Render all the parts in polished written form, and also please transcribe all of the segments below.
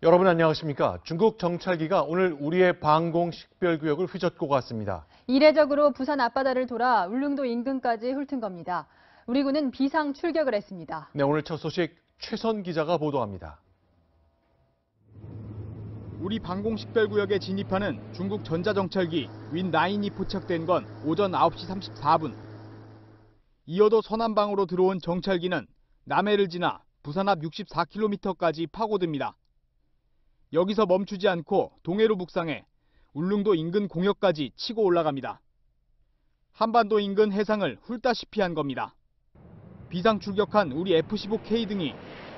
여러분 안녕하십니까? 중국 정찰기가 오늘 우리의 방공 식별구역을 휘젓고 갔습니다. 이례적으로 부산 앞바다를 돌아 울릉도 인근까지 훑은 겁니다. 우리 군은 비상 출격을 했습니다. 네, 오늘 첫 소식 최선 기자가 보도합니다. 우리 방공 식별구역에 진입하는 중국 전자정찰기 윈9이 포착된 건 오전 9시 34분. 이어도 서남방으로 들어온 정찰기는 남해를 지나 부산 앞 64km까지 파고듭니다. 여기서 멈추지 않고 동해로 북상해 울릉도 인근 공역까지 치고 올라갑니다. 한반도 인근 해상을 훑다시피 한 겁니다. 비상 출격한 우리 F-15K 등이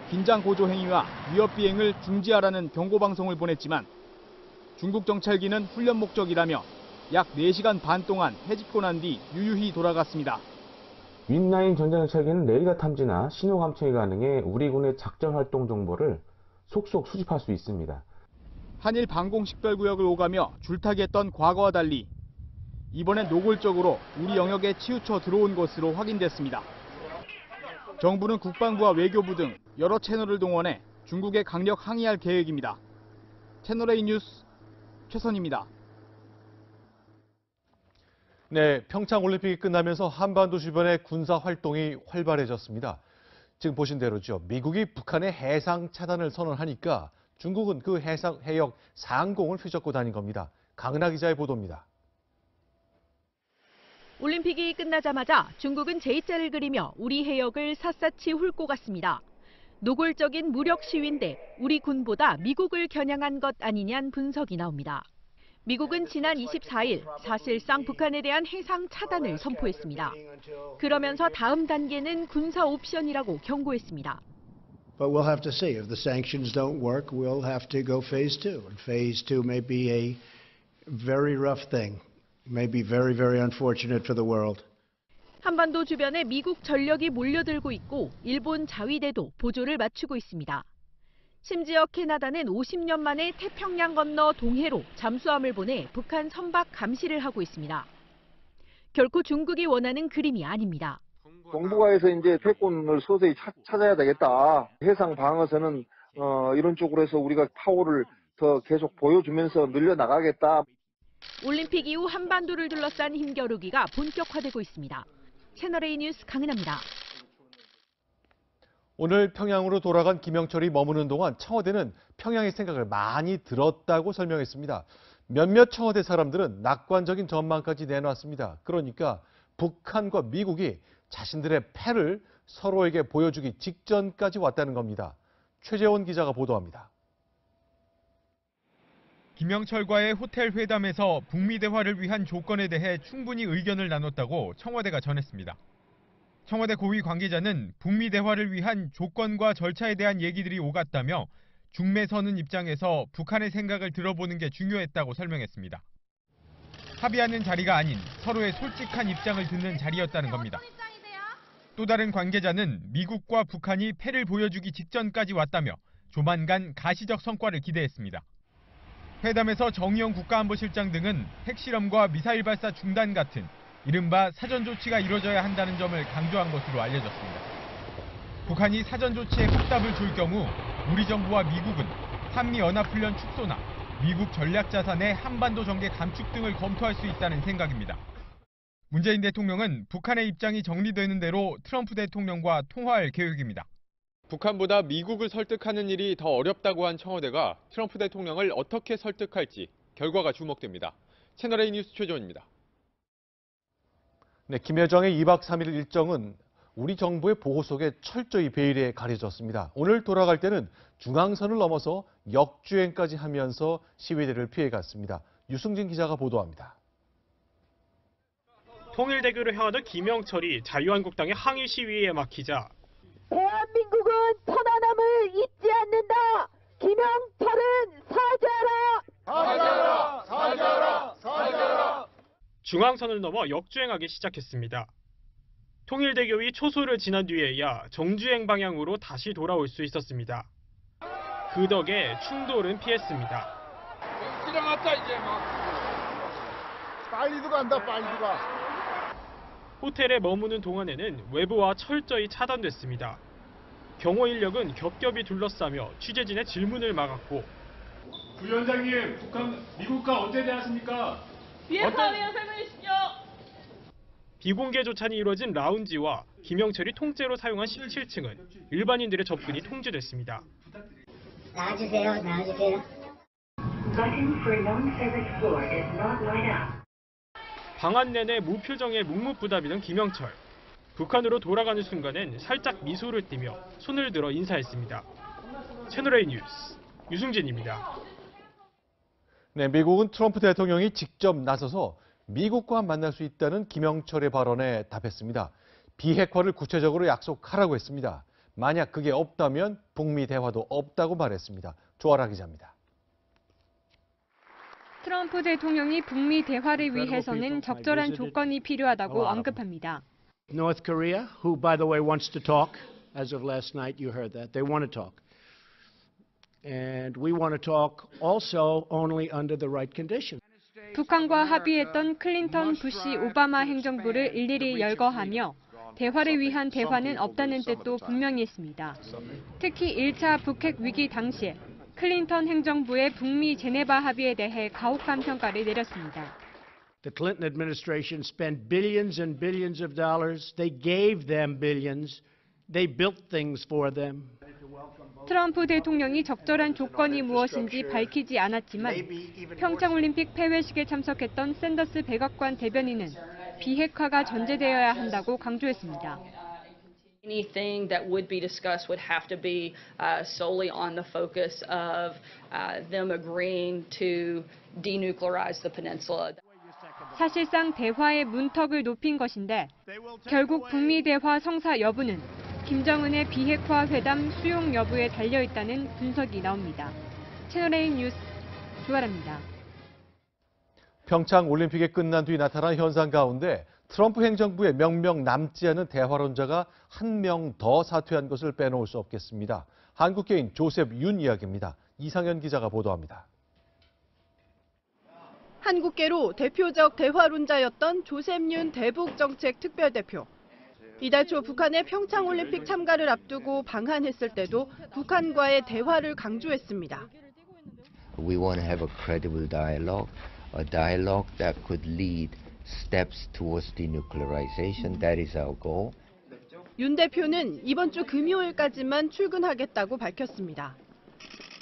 긴장 고조 행위와 위협 비행을 중지하라는 경고 방송을 보냈지만 중국 정찰기는 훈련 목적이라며 약 4시간 반 동안 해집고 난 뒤 유유히 돌아갔습니다. 윈9 전자정찰기는 레이더 탐지나 신호 감청이 가능해 우리 군의 작전 활동 정보를 속속 수집할 수 있습니다. 한일 방공 식별구역을 오가며 줄타기했던 과거와 달리 이번엔 노골적으로 우리 영역에 치우쳐 들어온 것으로 확인됐습니다. 정부는 국방부와 외교부 등 여러 채널을 동원해 중국에 강력 항의할 계획입니다. 채널A 뉴스 최선입니다. 네, 평창 올림픽이 끝나면서 한반도 주변의 군사 활동이 활발해졌습니다. 지금 보신 대로죠. 미국이 북한의 해상 차단을 선언하니까 중국은 그 해역 상공을 휘젓고 다닌 겁니다. 강은하 기자의 보도입니다. 올림픽이 끝나자마자 중국은 J자를 그리며 우리 해역을 샅샅이 훑고 갔습니다. 노골적인 무력 시위인데 우리 군보다 미국을 겨냥한 것 아니냐는 분석이 나옵니다. 미국은 지난 24일 사실상 북한에 대한 해상 차단을 선포했습니다. 그러면서 다음 단계는 군사 옵션이라고 경고했습니다. But we'll have to see. If the sanctions don't work, we'll have to go phase 2. And phase 2 may be a very rough thing. May be very, very unfortunate for the world. 한반도 주변에 미국 전력이 몰려들고 있고 일본 자위대도 보조를 맞추고 있습니다. 심지어 캐나다는 50년 만에 태평양 건너 동해로 잠수함을 보내 북한 선박 감시를 하고 있습니다. 결코 중국이 원하는 그림이 아닙니다. 정부가에서 이제 패권을 서서히 찾아야 되겠다. 해상 방어선은 이런 쪽으로 해서 우리가 파워를 더 계속 보여주면서 늘려나가겠다. 올림픽 이후 한반도를 둘러싼 힘겨루기가 본격화되고 있습니다. 채널A 뉴스 강은하입니다. 오늘 평양으로 돌아간 김영철이 머무는 동안 청와대는 평양의 생각을 많이 들었다고 설명했습니다. 몇몇 청와대 사람들은 낙관적인 전망까지 내놨습니다. 그러니까 북한과 미국이 자신들의 패를 서로에게 보여주기 직전까지 왔다는 겁니다. 최재원 기자가 보도합니다. 김영철과의 호텔 회담에서 북미 대화를 위한 조건에 대해 충분히 의견을 나눴다고 청와대가 전했습니다. 청와대 고위 관계자는 북미 대화를 위한 조건과 절차에 대한 얘기들이 오갔다며 중매 서는 입장에서 북한의 생각을 들어보는 게 중요했다고 설명했습니다. 합의하는 자리가 아닌 서로의 솔직한 입장을 듣는 자리였다는 겁니다. 또 다른 관계자는 미국과 북한이 패를 보여주기 직전까지 왔다며 조만간 가시적 성과를 기대했습니다. 회담에서 정의용 국가안보실장 등은 핵실험과 미사일 발사 중단 같은 이른바 사전 조치가 이뤄져야 한다는 점을 강조한 것으로 알려졌습니다. 북한이 사전 조치에 확답을 줄 경우 우리 정부와 미국은 한미연합훈련 축소나 미국 전략자산의 한반도 전개 감축 등을 검토할 수 있다는 생각입니다. 문재인 대통령은 북한의 입장이 정리되는 대로 트럼프 대통령과 통화할 계획입니다. 북한보다 미국을 설득하는 일이 더 어렵다고 한 청와대가 트럼프 대통령을 어떻게 설득할지 결과가 주목됩니다. 채널A 뉴스 최재원입니다. 네, 김여정의 2박 3일 일정은 우리 정부의 보호 속에 철저히 베일에 가려졌습니다. 오늘 돌아갈 때는 중앙선을 넘어서 역주행까지 하면서 시위대를 피해갔습니다. 유승진 기자가 보도합니다. 통일대교를 향하던 김영철이 자유한국당의 항의 시위에 막히자 대한민국은 천안함을 잊지 않는다. 김영철은 사죄하라. 사죄하라. 사죄하라. 사죄하라. 중앙선을 넘어 역주행하기 시작했습니다. 통일대교 위 초소를 지난 뒤에야 정주행 방향으로 다시 돌아올 수 있었습니다. 그 덕에 충돌은 피했습니다. 지나갔다 이제 막. 빨리도 간다 빨리도 가. 호텔에 머무는 동안에는 외부와 철저히 차단됐습니다. 경호 인력은 겹겹이 둘러싸며 취재진의 질문을 막았고 부위원장님, 미국과 언제 대하십니까? 비핵화하면 설명해 주십시오. 비공개 조찬이 이루어진 라운지와 김영철이 통째로 사용한 17층은 일반인들의 접근이 통제됐습니다. 나와주세요. 방 안 내내 무표정의 묵묵부답이던 김영철. 북한으로 돌아가는 순간엔 살짝 미소를 띠며 손을 들어 인사했습니다. 채널A 뉴스 유승진입니다. 네, 미국은 트럼프 대통령이 직접 나서서 미국과 만날 수 있다는 김영철의 발언에 답했습니다. 비핵화를 구체적으로 약속하라고 했습니다. 만약 그게 없다면 북미 대화도 없다고 말했습니다. 조아라 기자입니다. 트럼프 대통령이 북미 대화를 위해서는 적절한 조건이 필요하다고 언급합니다. North Korea, who, by the way, wants to talk. As of last night, you heard that. They want to talk. And we want to talk also only under the right conditions. 북한과 합의했던 클린턴, 부시, 오바마 행정부를 일일이 열거하며 대화를 위한 대화는 없다는 뜻도 분명히 했습니다. 특히 1차 북핵 위기 당시에 클린턴 행정부의 북미 제네바 합의에 대해 가혹한 평가를 내렸습니다. The Clinton administration spent billions and billions of dollars. They gave them billions. They built things for them. 트럼프 대통령이 적절한 조건이 무엇인지 밝히지 않았지만 평창올림픽 폐회식에 참석했던 샌더스 백악관 대변인은 비핵화가 전제되어야 한다고 강조했습니다. Anything that would be discussed would have to be solely on the focus of them agreeing to denuclearize the peninsula. 사실상 대화의 문턱을 높인 것인데 결국 북미 대화 성사 여부는 김정은의 비핵화 회담 수용 여부에 달려있다는 분석이 나옵니다. 채널A 뉴스 조아라입니다. 평창 올림픽이 끝난 뒤 나타난 현상 가운데 트럼프 행정부에 명명 남지 않은 대화론자가 한 명 더 사퇴한 것을 빼놓을 수 없겠습니다. 한국계인 조셉 윤 이야기입니다. 이상현 기자가 보도합니다. 한국계로 대표적 대화론자였던 조셉 윤 대북정책 특별대표. 이달 초 북한의 평창올림픽 참가를 앞두고 방한했을 때도 북한과의 대화를 강조했습니다. We want to have a credible dialogue, a dialogue that could lead steps towards denuclearization. That is our goal. 윤 대표는 이번 주 금요일까지만 출근하겠다고 밝혔습니다.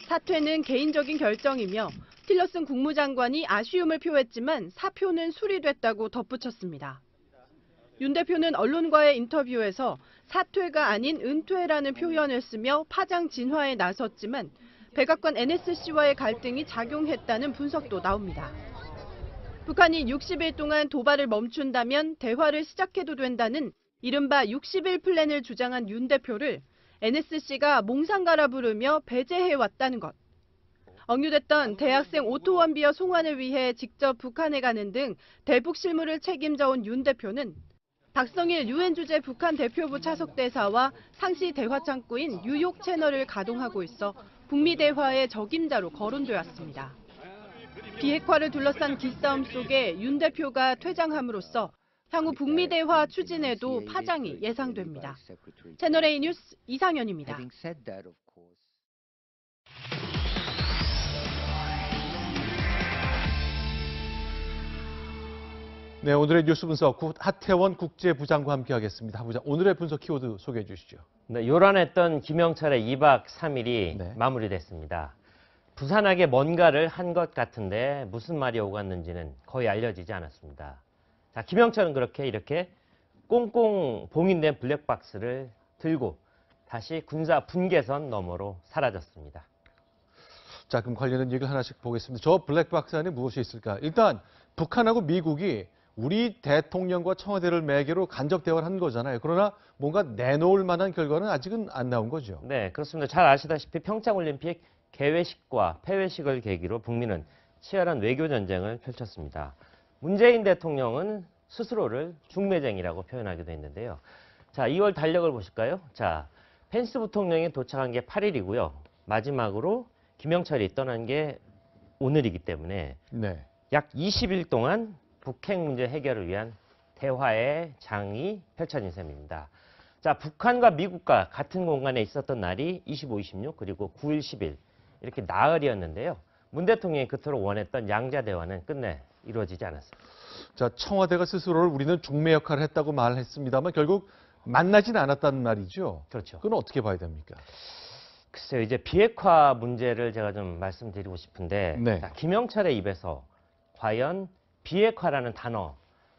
사퇴는 개인적인 결정이며 틸러슨 국무장관이 아쉬움을 표했지만 사표는 수리됐다고 덧붙였습니다. 윤 대표는 언론과의 인터뷰에서 사퇴가 아닌 은퇴라는 표현을 쓰며 파장 진화에 나섰지만 백악관 NSC와의 갈등이 작용했다는 분석도 나옵니다. 북한이 60일 동안 도발을 멈춘다면 대화를 시작해도 된다는 이른바 60일 플랜을 주장한 윤 대표를 NSC가 몽상가라 부르며 배제해왔다는 것. 억류됐던 대학생 오토원 비어 송환을 위해 직접 북한에 가는 등 대북 실무를 책임져온 윤 대표는 박성일 유엔 주재 북한 대표부 차석 대사와 상시 대화 창구인 뉴욕 채널을 가동하고 있어 북미 대화의 적임자로 거론되었습니다. 비핵화를 둘러싼 기싸움 속에 윤 대표가 퇴장함으로써 향후 북미 대화 추진에도 파장이 예상됩니다. 채널A 뉴스 이상현입니다. 네, 오늘의 뉴스 분석 하태원 국제부장과 함께하겠습니다. 부장, 오늘의 분석 키워드 소개해 주시죠. 네, 요란했던 김영철의 2박 3일이 마무리됐습니다. 부산하게 뭔가를 한 것 같은데 무슨 말이 오갔는지는 거의 알려지지 않았습니다. 자, 김영철은 이렇게 꽁꽁 봉인된 블랙박스를 들고 다시 군사 분계선 너머로 사라졌습니다. 자, 그럼 관련된 얘기를 하나씩 보겠습니다. 저 블랙박스 안에 무엇이 있을까? 일단 북한하고 미국이 우리 대통령과 청와대를 매개로 간접 대화를 한 거잖아요. 그러나 뭔가 내놓을 만한 결과는 아직은 안 나온 거죠. 네, 그렇습니다. 잘 아시다시피 평창올림픽 개회식과 폐회식을 계기로 북미는 치열한 외교 전쟁을 펼쳤습니다. 문재인 대통령은 스스로를 중매쟁이라고 표현하기도 했는데요. 자, 2월 달력을 보실까요? 자, 펜스 부통령이 도착한 게 8일이고요. 마지막으로 김영철이 떠난 게 오늘이기 때문에 약 20일 동안 북핵 문제 해결을 위한 대화의 장이 펼쳐진 셈입니다. 자, 북한과 미국과 같은 공간에 있었던 날이 25, 26 그리고 9일, 10일 이렇게 나흘이었는데요. 문 대통령이 그토록 원했던 양자 대화는 끝내 이루어지지 않았습니다. 자, 청와대가 스스로를 우리는 중매 역할을 했다고 말했습니다만 결국 만나진 않았다는 말이죠. 그렇죠. 그건 어떻게 봐야 됩니까? 글쎄요, 이제 비핵화 문제를 제가 좀 말씀드리고 싶은데 네. 자, 김영철의 입에서 과연 비핵화라는 단어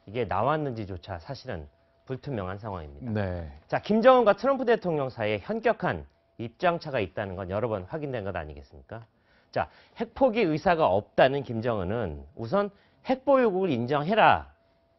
이게 나왔는지조차 사실은 불투명한 상황입니다. 네. 자, 김정은과 트럼프 대통령 사이에 현격한 입장차가 있다는 건 여러 번 확인된 것 아니겠습니까? 자, 핵포기 의사가 없다는 김정은은 우선 핵보유국을 인정해라.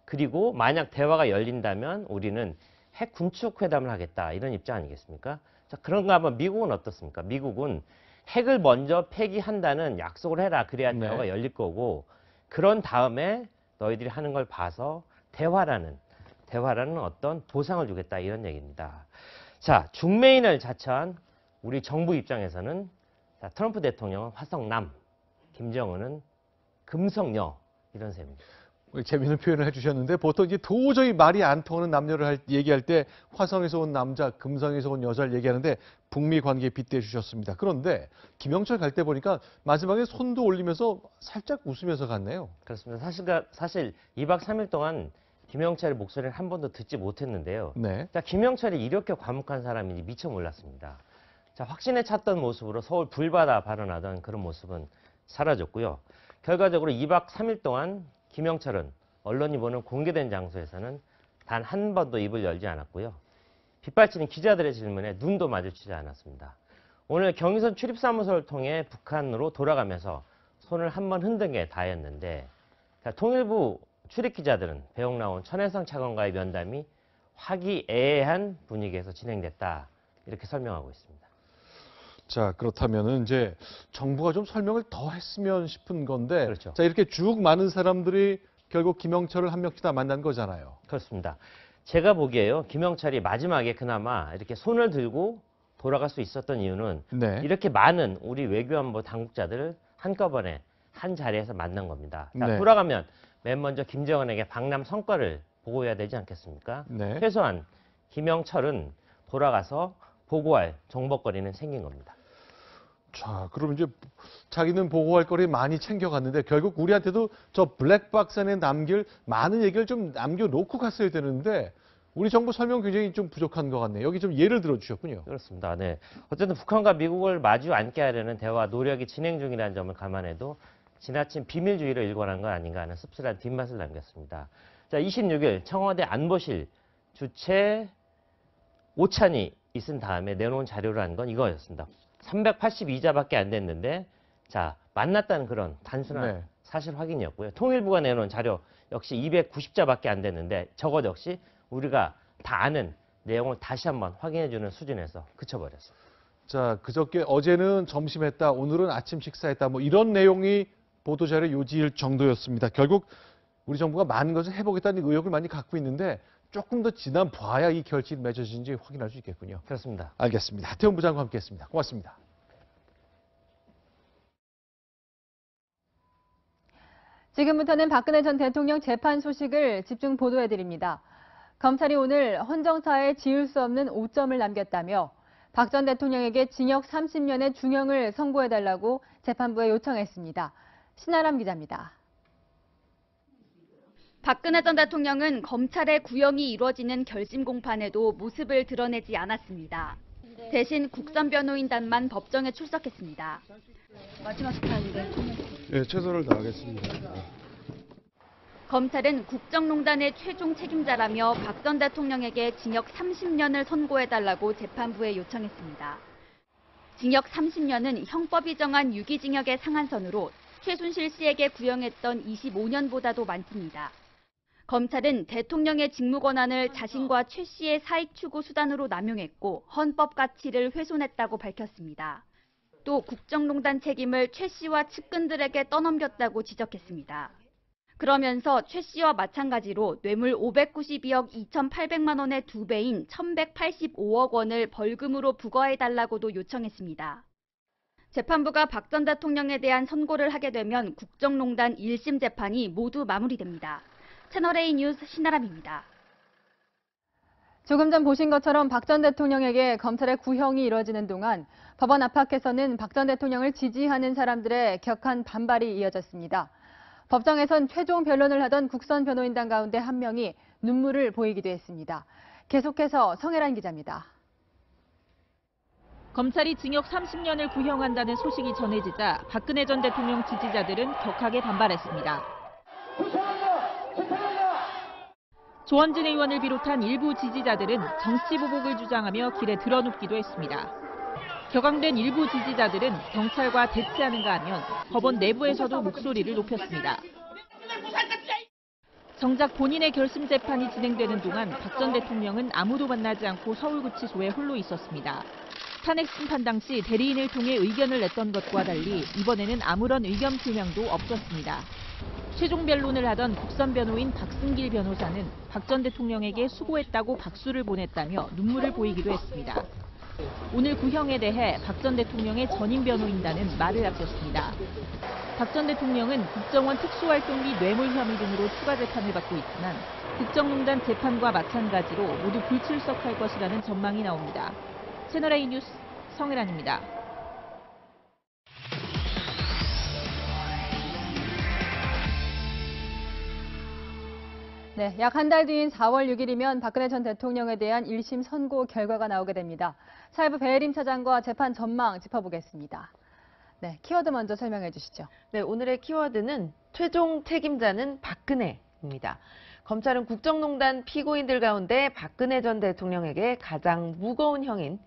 그리고 만약 대화가 열린다면 우리는 핵 군축 회담을 하겠다. 이런 입장 아니겠습니까? 자, 그런가 하면 미국은 어떻습니까? 미국은 핵을 먼저 폐기한다는 약속을 해라. 그래야 네. 대화가 열릴 거고 그런 다음에 너희들이 하는 걸 봐서 대화라는 어떤 보상을 주겠다. 이런 얘기입니다. 자, 중매인을 자처한 우리 정부 입장에서는 자, 트럼프 대통령은 화성남, 김정은은 금성녀 이런 셈입니다. 재미있는 표현을 해주셨는데 보통 이제 도저히 말이 안 통하는 남녀를 얘기할 때 화성에서 온 남자, 금성에서 온 여자를 얘기하는데 북미 관계에 빗대 주셨습니다. 그런데 김영철 갈 때 보니까 마지막에 손도 올리면서 살짝 웃으면서 갔네요. 그렇습니다. 사실 2박 3일 동안 김영철의 목소리를 한 번도 듣지 못했는데요. 네. 자, 김영철이 이렇게 과묵한 사람인지 미처 몰랐습니다. 자, 확신에 찼던 모습으로 서울 불바다 발언하던 그런 모습은 사라졌고요. 결과적으로 2박 3일 동안 김영철은 언론이 보는 공개된 장소에서는 단 한 번도 입을 열지 않았고요. 빗발치는 기자들의 질문에 눈도 마주치지 않았습니다. 오늘 경의선 출입사무소를 통해 북한으로 돌아가면서 손을 한 번 흔든 게 다였는데 자, 통일부 출입기자들은 배옥 나온 천혜성 차관과의 면담이 화기애애한 분위기에서 진행됐다. 이렇게 설명하고 있습니다. 자, 그렇다면은 이제 정부가 좀 설명을 더 했으면 싶은 건데, 그렇죠. 자, 이렇게 쭉 많은 사람들이 결국 김영철을 한 명씩 다 만난 거잖아요. 그렇습니다. 제가 보기에요, 김영철이 마지막에 그나마 이렇게 손을 들고 돌아갈 수 있었던 이유는 네. 이렇게 많은 우리 외교안보 당국자들을 한꺼번에 한 자리에서 만난 겁니다. 자, 네. 돌아가면 맨 먼저 김정은에게 방남 성과를 보고해야 되지 않겠습니까? 네. 최소한 김영철은 돌아가서 보고할 정보거리는 생긴 겁니다. 자, 그럼 이제 자기는 보고할 거리 많이 챙겨갔는데 결국 우리한테도 저 블랙박스 안에 남길 많은 얘기를 좀 남겨놓고 갔어야 되는데 우리 정부 설명 굉장히 좀 부족한 것 같네요. 여기 좀 예를 들어 주셨군요. 그렇습니다. 네. 어쨌든 북한과 미국을 마주 앉게 하려는 대화 노력이 진행 중이라는 점을 감안해도 지나친 비밀주의를 일관한 건 아닌가 하는 씁쓸한 뒷맛을 남겼습니다. 자, 26일 청와대 안보실 주최 오찬이 있은 다음에 내놓은 자료를 한 건 이거였습니다. 382자밖에 안 됐는데 자, 만났다는 그런 단순한 네. 사실 확인이었고요. 통일부가 내놓은 자료 역시 290자밖에 안 됐는데 저것 역시 우리가 다 아는 내용을 다시 한번 확인해주는 수준에서 그쳐버렸습니다. 자, 그저께 어제는 점심했다, 오늘은 아침 식사했다, 뭐 이런 내용이 보도자료 요지일 정도였습니다. 결국 우리 정부가 많은 것을 해보겠다는 의욕을 많이 갖고 있는데 조금 더 지난 봐야 이 결실이 맺어진지 확인할 수 있겠군요. 그렇습니다. 알겠습니다. 하태훈 부장과 함께했습니다. 고맙습니다. 지금부터는 박근혜 전 대통령 재판 소식을 집중 보도해드립니다. 검찰이 오늘 헌정사에 지울 수 없는 오점을 남겼다며 박 전 대통령에게 징역 30년의 중형을 선고해달라고 재판부에 요청했습니다. 신아람 기자입니다. 박근혜 전 대통령은 검찰의 구형이 이루어지는 결심 공판에도 모습을 드러내지 않았습니다. 대신 국선변호인단만 법정에 출석했습니다. 마지막 스타일인데. 네, 최선을 다하겠습니다. 검찰은 국정농단의 최종 책임자라며 박 전 대통령에게 징역 30년을 선고해달라고 재판부에 요청했습니다. 징역 30년은 형법이 정한 유기징역의 상한선으로 최순실 씨에게 구형했던 25년보다도 많습니다. 검찰은 대통령의 직무 권한을 자신과 최 씨의 사익 추구 수단으로 남용했고 헌법 가치를 훼손했다고 밝혔습니다. 또 국정농단 책임을 최 씨와 측근들에게 떠넘겼다고 지적했습니다. 그러면서 최 씨와 마찬가지로 뇌물 592억 2,800만 원의 2배인 1,185억 원을 벌금으로 부과해달라고도 요청했습니다. 재판부가 박 전 대통령에 대한 선고를 하게 되면 국정농단 1심 재판이 모두 마무리됩니다. 채널A 뉴스 신아람입니다. 조금 전 보신 것처럼 박 전 대통령에게 검찰의 구형이 이뤄지는 동안 법원 안팎에서는 박 전 대통령을 지지하는 사람들의 격한 반발이 이어졌습니다. 법정에선 최종 변론을 하던 국선 변호인단 가운데 한 명이 눈물을 보이기도 했습니다. 계속해서 성혜란 기자입니다. 검찰이 징역 30년을 구형한다는 소식이 전해지자 박근혜 전 대통령 지지자들은 격하게 반발했습니다. 조원진 의원을 비롯한 일부 지지자들은 정치보복을 주장하며 길에 드러눕기도 했습니다. 격앙된 일부 지지자들은 경찰과 대치하는가 하면 법원 내부에서도 목소리를 높였습니다. 정작 본인의 결심 재판이 진행되는 동안 박 전 대통령은 아무도 만나지 않고 서울구치소에 홀로 있었습니다. 탄핵 심판 당시 대리인을 통해 의견을 냈던 것과 달리 이번에는 아무런 의견 표명도 없었습니다. 최종 변론을 하던 국선 변호인 박승길 변호사는 박 전 대통령에게 수고했다고 박수를 보냈다며 눈물을 보이기도 했습니다. 오늘 구형에 대해 박 전 대통령의 전임 변호인단은 말을 아꼈습니다. 박 전 대통령은 국정원 특수활동비 뇌물 혐의 등으로 추가 재판을 받고 있지만 국정농단 재판과 마찬가지로 모두 불출석할 것이라는 전망이 나옵니다. 채널A 뉴스 성혜란입니다. 네, 약 한 달 뒤인 4월 6일이면 박근혜 전 대통령에 대한 1심 선고 결과가 나오게 됩니다. 사회부 배혜림 차장과 재판 전망 짚어보겠습니다. 네, 키워드 먼저 설명해 주시죠. 네, 오늘의 키워드는 최종 책임자는 박근혜입니다. 검찰은 국정농단 피고인들 가운데 박근혜 전 대통령에게 가장 무거운 형인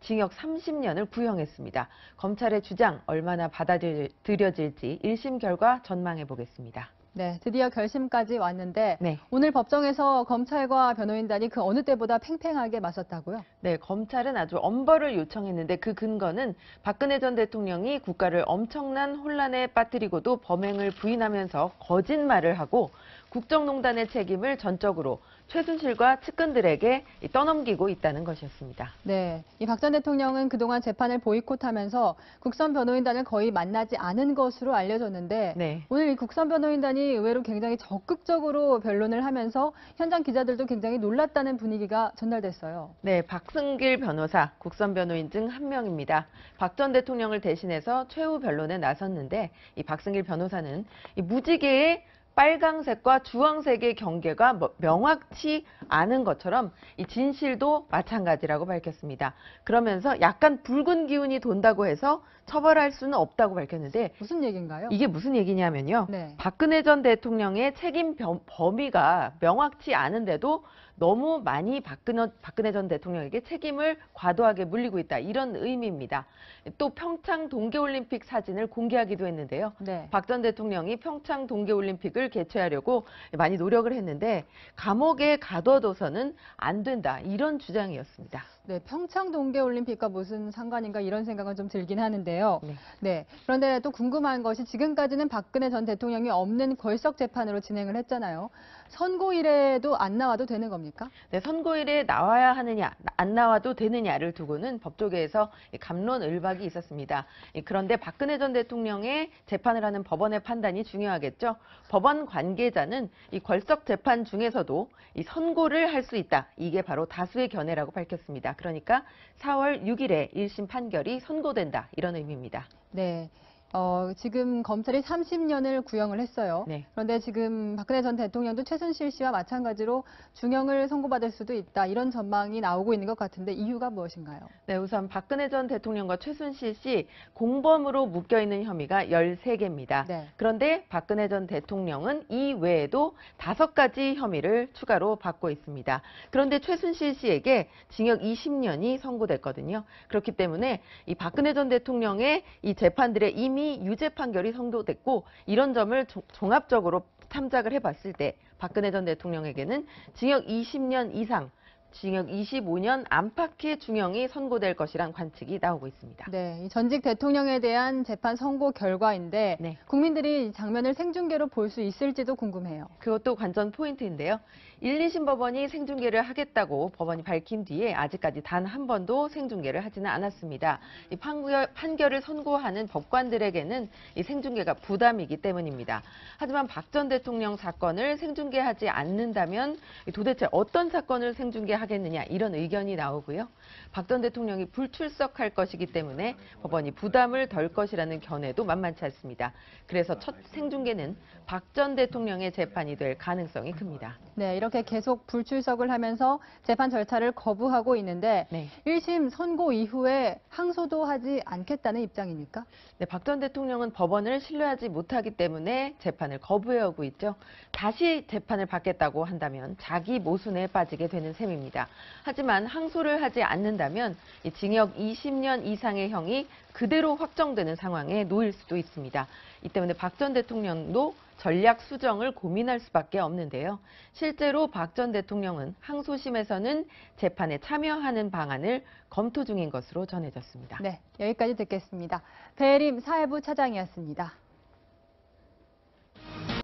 징역 30년을 구형했습니다. 검찰의 주장 얼마나 받아들여질지 1심 결과 전망해 보겠습니다. 네, 드디어 결심까지 왔는데 네. 오늘 법정에서 검찰과 변호인단이 그 어느 때보다 팽팽하게 맞섰다고요? 네, 검찰은 아주 엄벌을 요청했는데 그 근거는 박근혜 전 대통령이 국가를 엄청난 혼란에 빠뜨리고도 범행을 부인하면서 거짓말을 하고 국정농단의 책임을 전적으로 최순실과 측근들에게 떠넘기고 있다는 것이었습니다. 네, 이 박 전 대통령은 그동안 재판을 보이콧하면서 국선 변호인단을 거의 만나지 않은 것으로 알려졌는데 네. 오늘 이 국선 변호인단이 의외로 굉장히 적극적으로 변론을 하면서 현장 기자들도 굉장히 놀랐다는 분위기가 전달됐어요. 네, 박승길 변호사, 국선 변호인 중 한 명입니다. 박 전 대통령을 대신해서 최후 변론에 나섰는데 이 박승길 변호사는 이 무지개의 빨강색과 주황색의 경계가 명확치 않은 것처럼 이 진실도 마찬가지라고 밝혔습니다. 그러면서 약간 붉은 기운이 돈다고 해서 처벌할 수는 없다고 밝혔는데 무슨 얘기인가요? 이게 무슨 얘기냐면요. 네. 박근혜 전 대통령의 책임 범위가 명확치 않은데도 너무 많이 박근혜 전 대통령에게 책임을 과도하게 물리고 있다. 이런 의미입니다. 또 평창 동계올림픽 사진을 공개하기도 했는데요. 네. 박 전 대통령이 평창 동계올림픽을 개최하려고 많이 노력을 했는데 감옥에 가둬둬서는 안 된다. 이런 주장이었습니다. 네, 평창 동계올림픽과 무슨 상관인가 이런 생각은 좀 들긴 하는데요. 네. 네, 그런데 또 궁금한 것이 지금까지는 박근혜 전 대통령이 없는 걸석 재판으로 진행을 했잖아요. 선고일에도 안 나와도 되는 겁니까? 네, 선고일에 나와야 하느냐, 안 나와도 되느냐를 두고는 법조계에서 갑론을박이 있었습니다. 그런데 박근혜 전 대통령의 재판을 하는 법원의 판단이 중요하겠죠. 법원 관계자는 이 걸석 재판 중에서도 이 선고를 할 수 있다. 이게 바로 다수의 견해라고 밝혔습니다. 그러니까 4월 6일에 1심 판결이 선고된다. 이런 의미입니다. 네. 지금 검찰이 30년을 구형을 했어요. 네. 그런데 지금 박근혜 전 대통령도 최순실 씨와 마찬가지로 중형을 선고받을 수도 있다. 이런 전망이 나오고 있는 것 같은데 이유가 무엇인가요? 네, 우선 박근혜 전 대통령과 최순실 씨 공범으로 묶여있는 혐의가 13개입니다. 네. 그런데 박근혜 전 대통령은 이 외에도 5가지 혐의를 추가로 받고 있습니다. 그런데 최순실 씨에게 징역 20년이 선고됐거든요. 그렇기 때문에 이 박근혜 전 대통령의 이 재판들에 이미 유죄 판결이 선고됐고 이런 점을 종합적으로 참작을 해봤을 때 박근혜 전 대통령에게는 징역 20년 이상, 징역 25년 안팎의 중형이 선고될 것이란 관측이 나오고 있습니다. 네, 이 전직 대통령에 대한 재판 선고 결과인데 네. 국민들이 이 장면을 생중계로 볼 수 있을지도 궁금해요. 그것도 관전 포인트인데요. 1, 2심 법원이 생중계를 하겠다고 법원이 밝힌 뒤에 아직까지 단 한 번도 생중계를 하지는 않았습니다. 이 판결을 선고하는 법관들에게는 이 생중계가 부담이기 때문입니다. 하지만 박 전 대통령 사건을 생중계하지 않는다면 도대체 어떤 사건을 생중계하는 하겠느냐 이런 의견이 나오고요. 박 전 대통령이 불출석할 것이기 때문에 법원이 부담을 덜 것이라는 견해도 만만치 않습니다. 그래서 첫 생중계는 박 전 대통령의 재판이 될 가능성이 큽니다. 네, 이렇게 계속 불출석을 하면서 재판 절차를 거부하고 있는데 1심 선고 이후에 항소도 하지 않겠다는 입장입니까? 네, 박 전 대통령은 법원을 신뢰하지 못하기 때문에 재판을 거부해오고 있죠. 다시 재판을 받겠다고 한다면 자기 모순에 빠지게 되는 셈입니다. 하지만 항소를 하지 않는다면 이 징역 20년 이상의 형이 그대로 확정되는 상황에 놓일 수도 있습니다. 이 때문에 박 전 대통령도 전략 수정을 고민할 수밖에 없는데요. 실제로 박 전 대통령은 항소심에서는 재판에 참여하는 방안을 검토 중인 것으로 전해졌습니다. 네, 여기까지 듣겠습니다. 배혜림 사회부 차장이었습니다.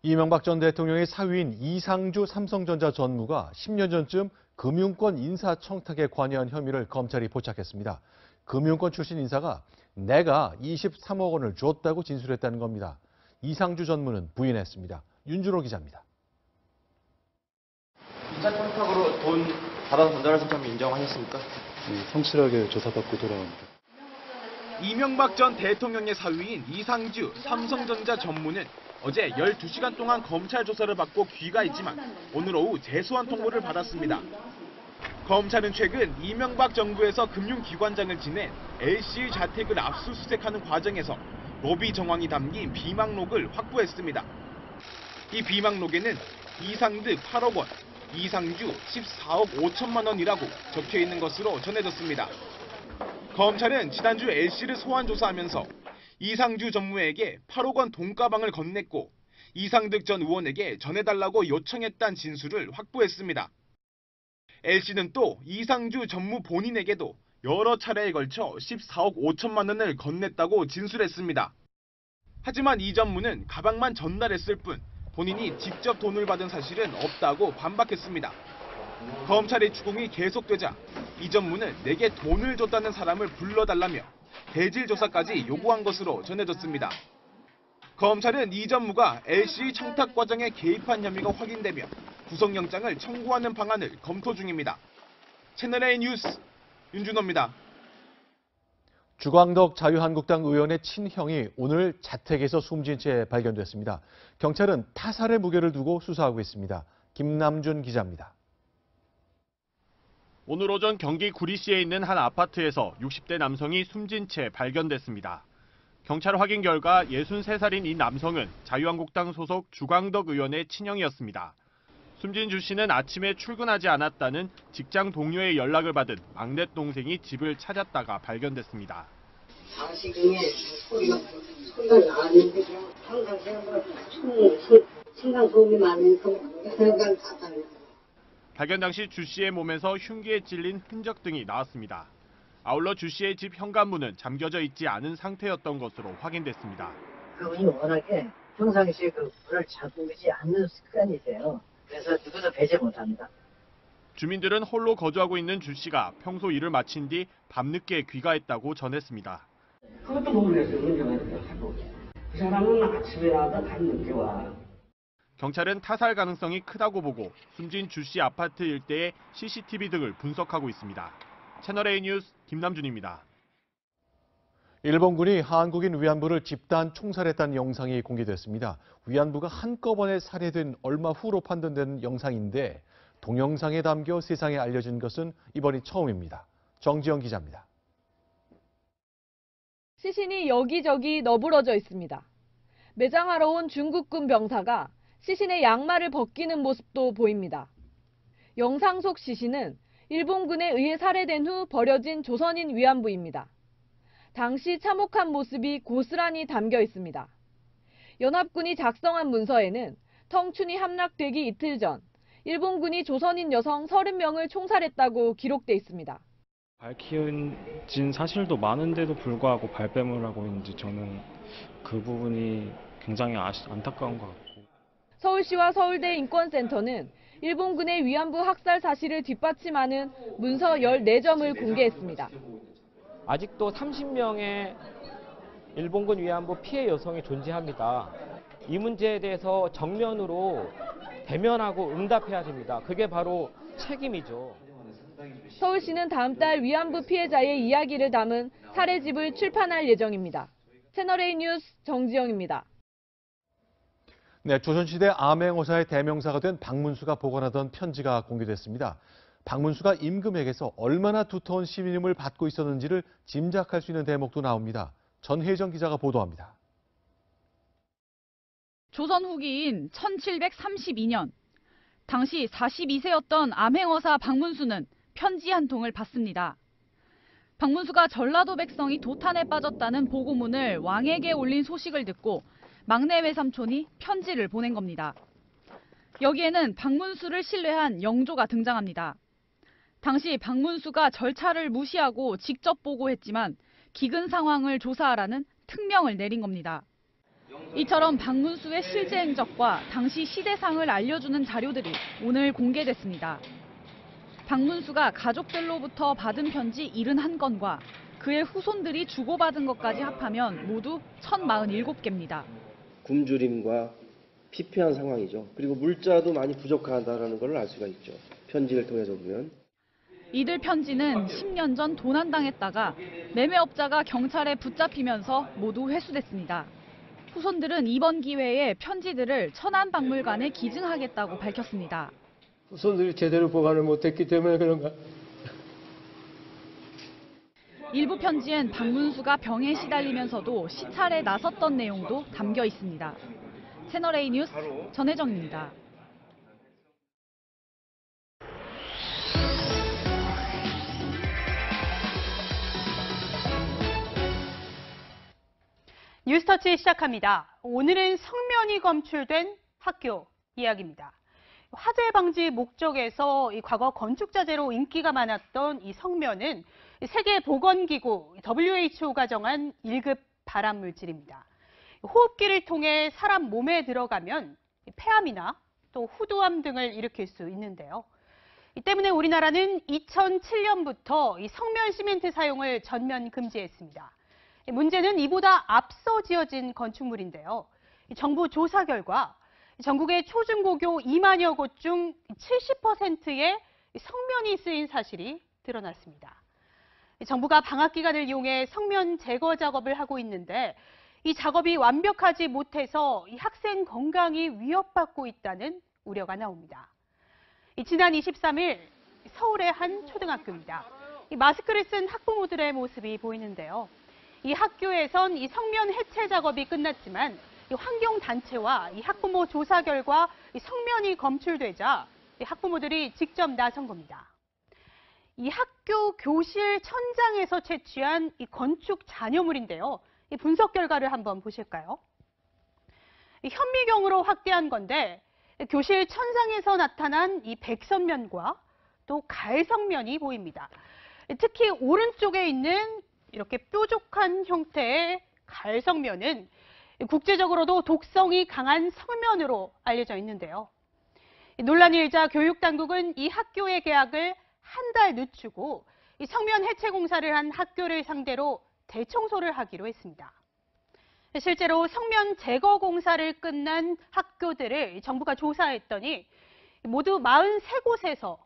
이명박 전 대통령의 사위인 이상주 삼성전자 전무가 10년 전쯤 금융권 인사청탁에 관여한 혐의를 검찰이 포착했습니다. 금융권 출신 인사가 내가 23억 원을 줬다고 진술했다는 겁니다. 이상주 전무는 부인했습니다. 윤준호 기자입니다. 인사청탁으로 돈 받아서 전달하신 점 인정하셨습니까? 성실하게 조사받고 돌아옵니다. 이명박 전 대통령의 사위인 이상주 삼성전자 전무는 어제 12시간 동안 검찰 조사를 받고 귀가했지만 오늘 오후 재소환 통보를 받았습니다. 검찰은 최근 이명박 정부에서 금융기관장을 지낸 L씨의 자택을 압수수색하는 과정에서 로비 정황이 담긴 비망록을 확보했습니다. 이 비망록에는 이상득 8억 원, 이상주 14억 5천만 원이라고 적혀 있는 것으로 전해졌습니다. 검찰은 지난주 L씨를 소환 조사하면서 이상주 전무에게 8억 원 돈가방을 건넸고 이상득 전 의원에게 전해달라고 요청했다는 진술을 확보했습니다. L씨는 또 이상주 전무 본인에게도 여러 차례에 걸쳐 14억 5천만 원을 건넸다고 진술했습니다. 하지만 이 전무는 가방만 전달했을 뿐 본인이 직접 돈을 받은 사실은 없다고 반박했습니다. 검찰의 추궁이 계속되자 이 전무는 내게 돈을 줬다는 사람을 불러달라며 대질 조사까지 요구한 것으로 전해졌습니다. 검찰은 이 전무가 L씨의 청탁 과정에 개입한 혐의가 확인되며 구속영장을 청구하는 방안을 검토 중입니다. 채널A 뉴스 윤준호입니다. 주광덕 자유한국당 의원의 친형이 오늘 자택에서 숨진 채 발견됐습니다. 경찰은 타살의 무게를 두고 수사하고 있습니다. 김남준 기자입니다. 오늘 오전 경기 구리시에 있는 한 아파트에서 60대 남성이 숨진 채 발견됐습니다. 경찰 확인 결과 63살인 이 남성은 자유한국당 소속 주광덕 의원의 친형이었습니다. 숨진 주 씨는 아침에 출근하지 않았다는 직장 동료의 연락을 받은 막내 동생이 집을 찾았다가 발견됐습니다. 장시경에 소리가 나는데 항상 심장 소음이 많으니까 그냥 잤다는 거예요. 발견 당시 주 씨의 몸에서 흉기에 찔린 흔적 등이 나왔습니다. 아울러 주 씨의 집 현관문은 잠겨져 있지 않은 상태였던 것으로 확인됐습니다. 그분이 워낙에 평상시에 불을 잠그지 않는 습관이세요. 그래서 누구도 배제 못합니다. 주민들은 홀로 거주하고 있는 주 씨가 평소 일을 마친 뒤 밤늦게 귀가했다고 전했습니다. 그것도 모르겠어요. 문제가 있다고. 그 사람은 아침에 나와도 밤늦게 와. 경찰은 타살 가능성이 크다고 보고 숨진 주 씨 아파트 일대의 CCTV 등을 분석하고 있습니다. 채널A 뉴스 김남준입니다. 일본군이 한국인 위안부를 집단 총살했다는 영상이 공개됐습니다. 위안부가 한꺼번에 살해된 얼마 후로 판단된 영상인데 동영상에 담겨 세상에 알려진 것은 이번이 처음입니다. 정지영 기자입니다. 시신이 여기저기 너부러져 있습니다. 매장하러 온 중국군 병사가 시신의 양말을 벗기는 모습도 보입니다. 영상 속 시신은 일본군에 의해 살해된 후 버려진 조선인 위안부입니다. 당시 참혹한 모습이 고스란히 담겨 있습니다. 연합군이 작성한 문서에는 텅춘이 함락되기 이틀 전 일본군이 조선인 여성 30명을 총살했다고 기록돼 있습니다. 밝혀진 사실도 많은데도 불구하고 발뺌을 하고 있는지 저는 그 부분이 굉장히 안타까운 것 같고. 서울시와 서울대 인권센터는 일본군의 위안부 학살 사실을 뒷받침하는 문서 14점을 공개했습니다. 아직도 30명의 일본군 위안부 피해 여성이 존재합니다. 이 문제에 대해서 정면으로 대면하고 응답해야 됩니다. 그게 바로 책임이죠. 서울시는 다음 달 위안부 피해자의 이야기를 담은 사례집을 출판할 예정입니다. 채널A 뉴스 정지영입니다. 네, 조선시대 암행어사의 대명사가 된 박문수가 보관하던 편지가 공개됐습니다. 박문수가 임금에게서 얼마나 두터운 신임을 받고 있었는지를 짐작할 수 있는 대목도 나옵니다. 전혜정 기자가 보도합니다. 조선 후기인 1732년, 당시 42세였던 암행어사 박문수는 편지 한 통을 받습니다. 박문수가 전라도 백성이 도탄에 빠졌다는 보고문을 왕에게 올린 소식을 듣고 막내 외삼촌이 편지를 보낸 겁니다. 여기에는 박문수를 신뢰한 영조가 등장합니다. 당시 박문수가 절차를 무시하고 직접 보고했지만 기근 상황을 조사하라는 특명을 내린 겁니다. 이처럼 박문수의 실제 행적과 당시 시대상을 알려주는 자료들이 오늘 공개됐습니다. 박문수가 가족들로부터 받은 편지 71건과 그의 후손들이 주고받은 것까지 합하면 모두 1047개입니다. 굶주림과 피폐한 상황이죠. 그리고 물자도 많이 부족하다는 걸 알 수가 있죠. 편지를 통해서 보면. 이들 편지는 10년 전 도난당했다가 매매업자가 경찰에 붙잡히면서 모두 회수됐습니다. 후손들은 이번 기회에 편지들을 천안박물관에 기증하겠다고 밝혔습니다. 후손들이 제대로 보관을 못했기 때문에 그런가? 일부 편지엔 박문수가 병에 시달리면서도 시찰에 나섰던 내용도 담겨 있습니다. 채널A 뉴스 전혜정입니다. 뉴스터치 시작합니다. 오늘은 성면이 검출된 학교 이야기입니다. 화재 방지 목적에서 과거 건축자재로 인기가 많았던 이 성면은 세계보건기구 WHO가 정한 1급 발암물질입니다. 호흡기를 통해 사람 몸에 들어가면 폐암이나 또 후두암 등을 일으킬 수 있는데요. 이 때문에 우리나라는 2007년부터 이 성면 시멘트 사용을 전면 금지했습니다. 문제는 이보다 앞서 지어진 건축물인데요. 정부 조사 결과 전국의 초중고교 2만여 곳 중 70%의 성면이 쓰인 사실이 드러났습니다. 정부가 방학 기간을 이용해 성면 제거 작업을 하고 있는데 이 작업이 완벽하지 못해서 이 학생 건강이 위협받고 있다는 우려가 나옵니다. 지난 23일 서울의 한 초등학교입니다. 마스크를 쓴 학부모들의 모습이 보이는데요. 이 학교에선 이 성면 해체 작업이 끝났지만 이 환경단체와 이 학부모 조사 결과 이 성면이 검출되자 이 학부모들이 직접 나선 겁니다. 이 학교 교실 천장에서 채취한 이 건축 잔여물인데요. 이 분석 결과를 한번 보실까요? 이 현미경으로 확대한 건데 교실 천장에서 나타난 이 백선면과 또 갈성면이 보입니다. 특히 오른쪽에 있는 이렇게 뾰족한 형태의 갈성면은 국제적으로도 독성이 강한 성면으로 알려져 있는데요. 논란이 일자 교육당국은 이 학교의 계약을 한 달 늦추고 이 성면 해체 공사를 한 학교를 상대로 대청소를 하기로 했습니다. 실제로 성면 제거 공사를 끝난 학교들을 정부가 조사했더니 모두 43곳에서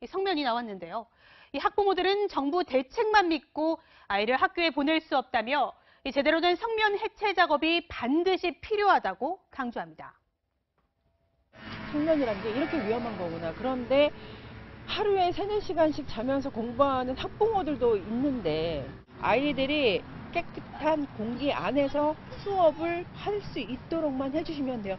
성면이 나왔는데요. 이 학부모들은 정부 대책만 믿고 아이를 학교에 보낼 수 없다며 제대로 된 성면 해체 작업이 반드시 필요하다고 강조합니다. 성면이라는 게 이렇게 위험한 거구나. 그런데 하루에 3-4시간씩 자면서 공부하는 학부모들도 있는데 아이들이 깨끗한 공기 안에서 수업을 할 수 있도록만 해주시면 돼요.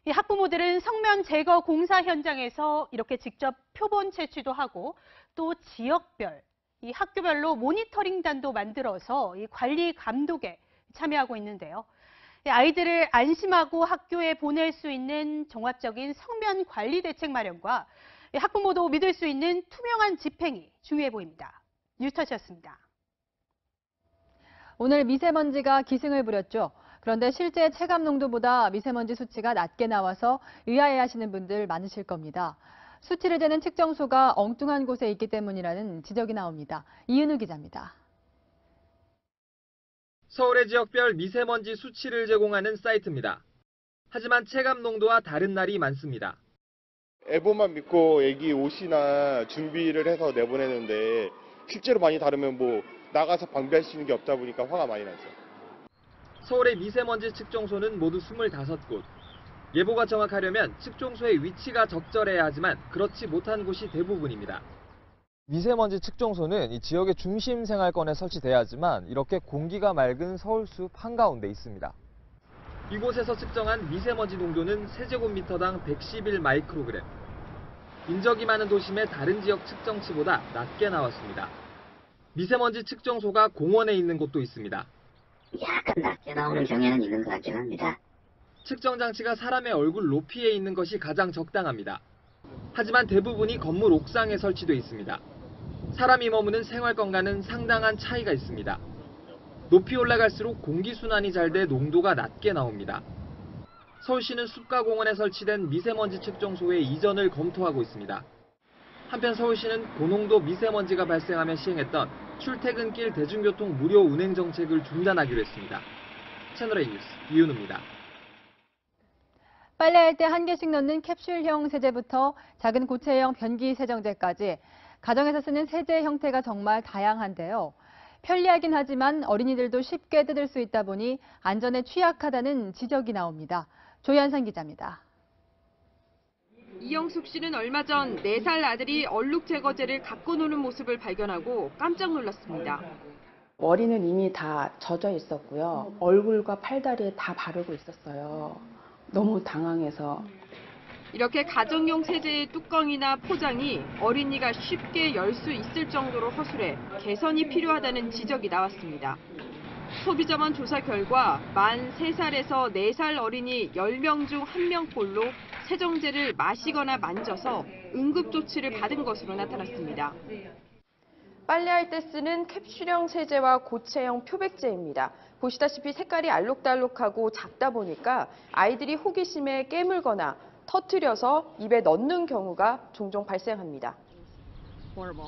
이 학부모들은 성면 제거 공사 현장에서 이렇게 직접 표본 채취도 하고 또 지역별, 이 학교별로 모니터링단도 만들어서 이 관리 감독에 참여하고 있는데요. 아이들을 안심하고 학교에 보낼 수 있는 종합적인 성면 관리 대책 마련과 학부모도 믿을 수 있는 투명한 집행이 중요해 보입니다. 뉴스터치였습니다. 오늘 미세먼지가 기승을 부렸죠. 그런데 실제 체감 농도보다 미세먼지 수치가 낮게 나와서 의아해하시는 분들 많으실 겁니다. 수치를 재는 측정소가 엉뚱한 곳에 있기 때문이라는 지적이 나옵니다. 이은우 기자입니다. 서울의 지역별 미세먼지 수치를 제공하는 사이트입니다. 하지만 체감 농도와 다른 날이 많습니다. 애보만 믿고 애기 옷이나 준비를 해서 내보내는데 실제로 많이 다르면 뭐 나가서 방비할 수 있는 게 없다 보니까 화가 많이 나죠. 서울의 미세먼지 측정소는 모두 25곳. 예보가 정확하려면 측정소의 위치가 적절해야 하지만 그렇지 못한 곳이 대부분입니다. 미세먼지 측정소는 이 지역의 중심 생활권에 설치돼야 하지만 이렇게 공기가 맑은 서울숲 한가운데 있습니다. 이곳에서 측정한 미세먼지 농도는 세제곱미터당 111 마이크로그램. 인적이 많은 도심의 다른 지역 측정치보다 낮게 나왔습니다. 미세먼지 측정소가 공원에 있는 곳도 있습니다. 약간 낮게 나오는 경향은 있는 것 같긴 합니다. 측정 장치가 사람의 얼굴 높이에 있는 것이 가장 적당합니다. 하지만 대부분이 건물 옥상에 설치돼 있습니다. 사람이 머무는 생활권과는 상당한 차이가 있습니다. 높이 올라갈수록 공기순환이 잘 돼 농도가 낮게 나옵니다. 서울시는 숲과 공원에 설치된 미세먼지 측정소의 이전을 검토하고 있습니다. 한편 서울시는 고농도 미세먼지가 발생하면 시행했던 출퇴근길 대중교통 무료 운행 정책을 중단하기로 했습니다. 채널A 뉴스 이윤우입니다. 빨래할 때 한 개씩 넣는 캡슐형 세제부터 작은 고체형 변기 세정제까지 가정에서 쓰는 세제 형태가 정말 다양한데요. 편리하긴 하지만 어린이들도 쉽게 뜯을 수 있다 보니 안전에 취약하다는 지적이 나옵니다. 조현선 기자입니다. 이영숙 씨는 얼마 전 4살 아들이 얼룩 제거제를 갖고 노는 모습을 발견하고 깜짝 놀랐습니다. 머리는 이미 다 젖어 있었고요. 얼굴과 팔다리에 다 바르고 있었어요. 너무 당황해서. 이렇게 가정용 세제의 뚜껑이나 포장이 어린이가 쉽게 열 수 있을 정도로 허술해 개선이 필요하다는 지적이 나왔습니다. 소비자원 조사 결과 만 3살에서 4살 어린이 10명 중 1명꼴로 세정제를 마시거나 만져서 응급조치를 받은 것으로 나타났습니다. 빨래할 때 쓰는 캡슐형 세제와 고체형 표백제입니다. 보시다시피 색깔이 알록달록하고 작다 보니까 아이들이 호기심에 깨물거나 터뜨려서 입에 넣는 경우가 종종 발생합니다.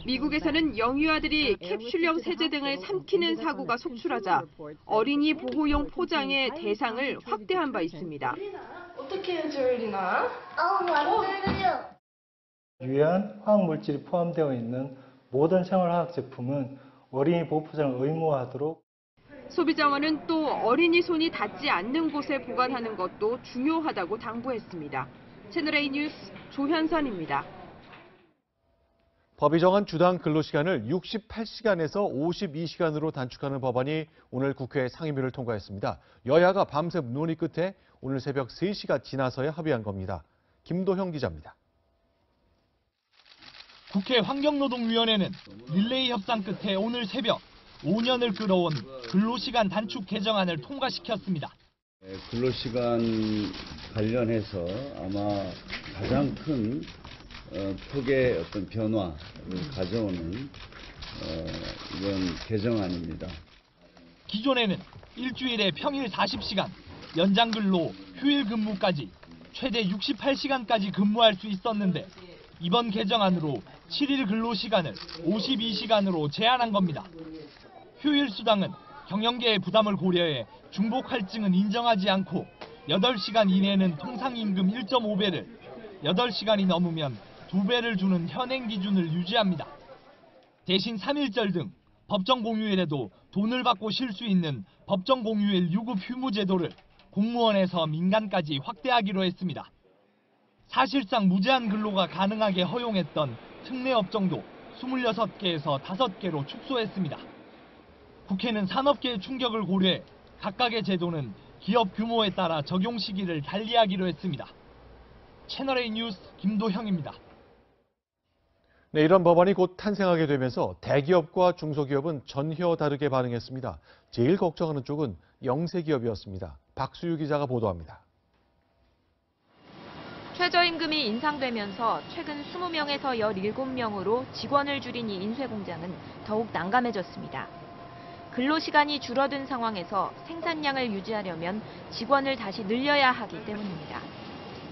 미국에서는 영유아들이 캡슐형 세제 등을 삼키는 사고가 속출하자 어린이 보호용 포장의 대상을 확대한 바 있습니다. 어떻게 해줘야 유해한 화학물질이 포함되어 있는 모든 생활화학 제품은 어린이 보호 포장을 의무화하도록. 소비자원은 또 어린이 손이 닿지 않는 곳에 보관하는 것도 중요하다고 당부했습니다. 채널A 뉴스 조현선입니다. 법이 정한 주당 근로시간을 68시간에서 52시간으로 단축하는 법안이 오늘 국회 상임위를 통과했습니다. 여야가 밤새 논의 끝에 오늘 새벽 3시가 지나서야 합의한 겁니다. 김도형 기자입니다. 국회 환경노동위원회는 릴레이 협상 끝에 오늘 새벽 5년을 끌어온 근로시간 단축 개정안을 통과시켰습니다. 근로시간 관련해서 아마 가장 큰 폭의 어떤 변화를 가져오는 이런 개정안입니다. 기존에는 일주일에 평일 40시간, 연장 근로, 휴일 근무까지 최대 68시간까지 근무할 수 있었는데 이번 개정안으로 7일 근로시간을 52시간으로 제한한 겁니다. 휴일 수당은 경영계의 부담을 고려해 중복 할증은 인정하지 않고 8시간 이내는 통상임금 1.5배를, 8시간이 넘으면 2배를 주는 현행 기준을 유지합니다. 대신 3일절 등 법정 공휴일에도 돈을 받고 쉴 수 있는 법정 공휴일 유급 휴무 제도를 공무원에서 민간까지 확대하기로 했습니다. 사실상 무제한 근로가 가능하게 허용했던 특례 업종도 26개에서 5개로 축소했습니다. 국회는 산업계의 충격을 고려해 각각의 제도는 기업 규모에 따라 적용 시기를 달리하기로 했습니다. 채널A 뉴스 김도형입니다. 네, 이런 법안이 곧 탄생하게 되면서 대기업과 중소기업은 전혀 다르게 반응했습니다. 제일 걱정하는 쪽은 영세기업이었습니다. 박수유 기자가 보도합니다. 최저임금이 인상되면서 최근 20명에서 17명으로 직원을 줄인 이 인쇄공장은 더욱 난감해졌습니다. 근로시간이 줄어든 상황에서 생산량을 유지하려면 직원을 다시 늘려야 하기 때문입니다.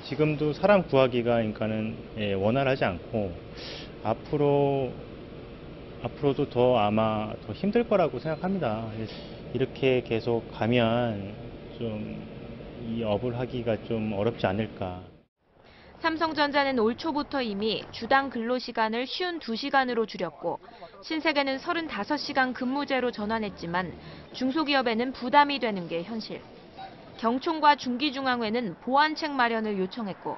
지금도 사람 구하기가 그러니까는 원활하지 않고 앞으로도 더 아마 더 힘들 거라고 생각합니다. 이렇게 계속 가면 좀 이 업을 하기가 좀 어렵지 않을까. 삼성전자는 올 초부터 이미 주당 근로시간을 52시간으로 줄였고 신세계는 35시간 근무제로 전환했지만 중소기업에는 부담이 되는 게 현실. 경총과 중기중앙회는 보완책 마련을 요청했고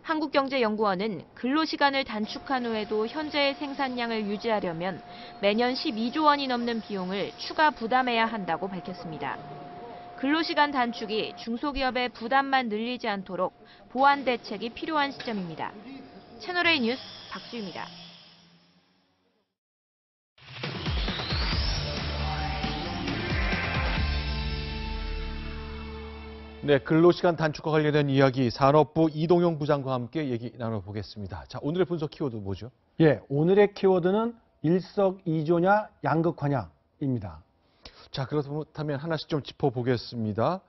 한국경제연구원은 근로시간을 단축한 후에도 현재의 생산량을 유지하려면 매년 12조 원이 넘는 비용을 추가 부담해야 한다고 밝혔습니다. 근로시간 단축이 중소기업의 부담만 늘리지 않도록 보완 대책이 필요한 시점입니다. 채널A 뉴스 박주희입니다. 네, 근로시간 단축과 관련된 이야기 산업부 이동용 부장과 함께 얘기 나눠보겠습니다. 자, 오늘의 분석 키워드 뭐죠? 예, 오늘의 키워드는 일석이조냐 양극화냐입니다. 자, 그렇다면 하나씩 좀 짚어보겠습니다.